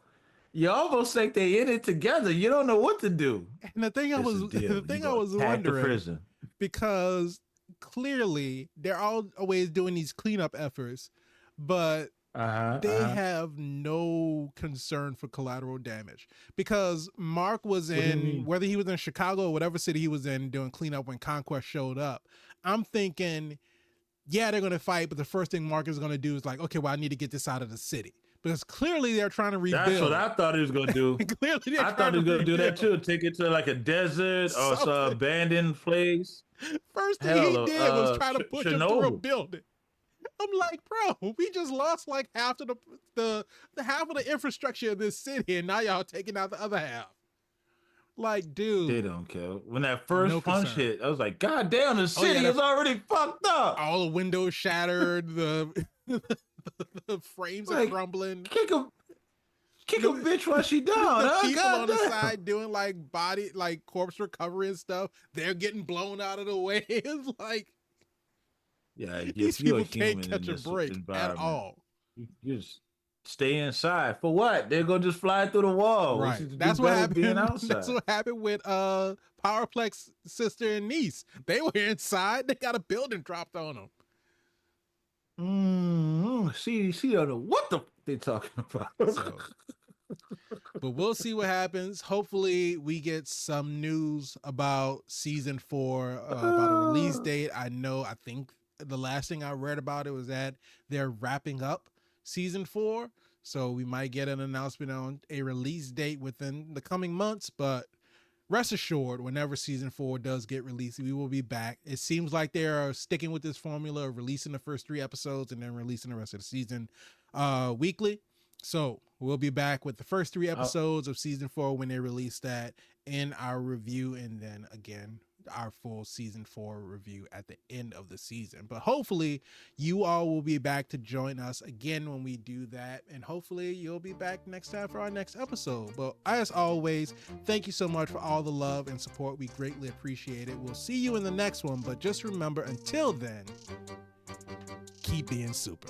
You almost think they in it together. You don't know what to do. And the thing I was wondering, because clearly they're always doing these cleanup efforts, but they have no concern for collateral damage, because Mark was in, whether he was in Chicago or whatever city he was in doing cleanup when Conquest showed up. I'm thinking, yeah, they're going to fight, but the first thing Mark is going to do is like, okay, well, I need to get this out of the city. Because clearly they're trying to rebuild. That's what I thought he was going to do. Clearly I thought he was going to do that too. Take it to like a desert or some abandoned place. First thing he did was try to push him through a building. I'm like, bro, we just lost like half of the half of the infrastructure of this city, and now y'all taking out the other half. Like, dude, they don't care. When that first punch hit, I was like, God damn, the city is already fucked up. All the windows shattered, the frames are crumbling. Kick a bitch while she down. The people on the side doing like corpse recovery and stuff, they're getting blown out of the way. It's like, yeah, these people can't catch a break at all. You just stay inside for what? They're gonna just fly through the wall. Right. That's what happened. That's what happened with Powerplex sister and niece. They were inside. They got a building dropped on them. She don't know what the they talking about. So, but we'll see what happens. Hopefully we get some news about season 4, about a release date. I think the last thing I read about it was that they're wrapping up season 4. So we might get an announcement on a release date within the coming months, but rest assured, whenever season 4 does get released, we will be back. It seems like they are sticking with this formula of releasing the first 3 episodes and then releasing the rest of the season weekly. So we'll be back with the first 3 episodes of season 4 when they release that in our review, and then again our full season 4 review at the end of the season. But hopefully you all will be back to join us again when we do that, and hopefully you'll be back next time for our next episode. But as always, thank you so much for all the love and support. We greatly appreciate it. We'll see you in the next one, but just remember, until then, keep being super.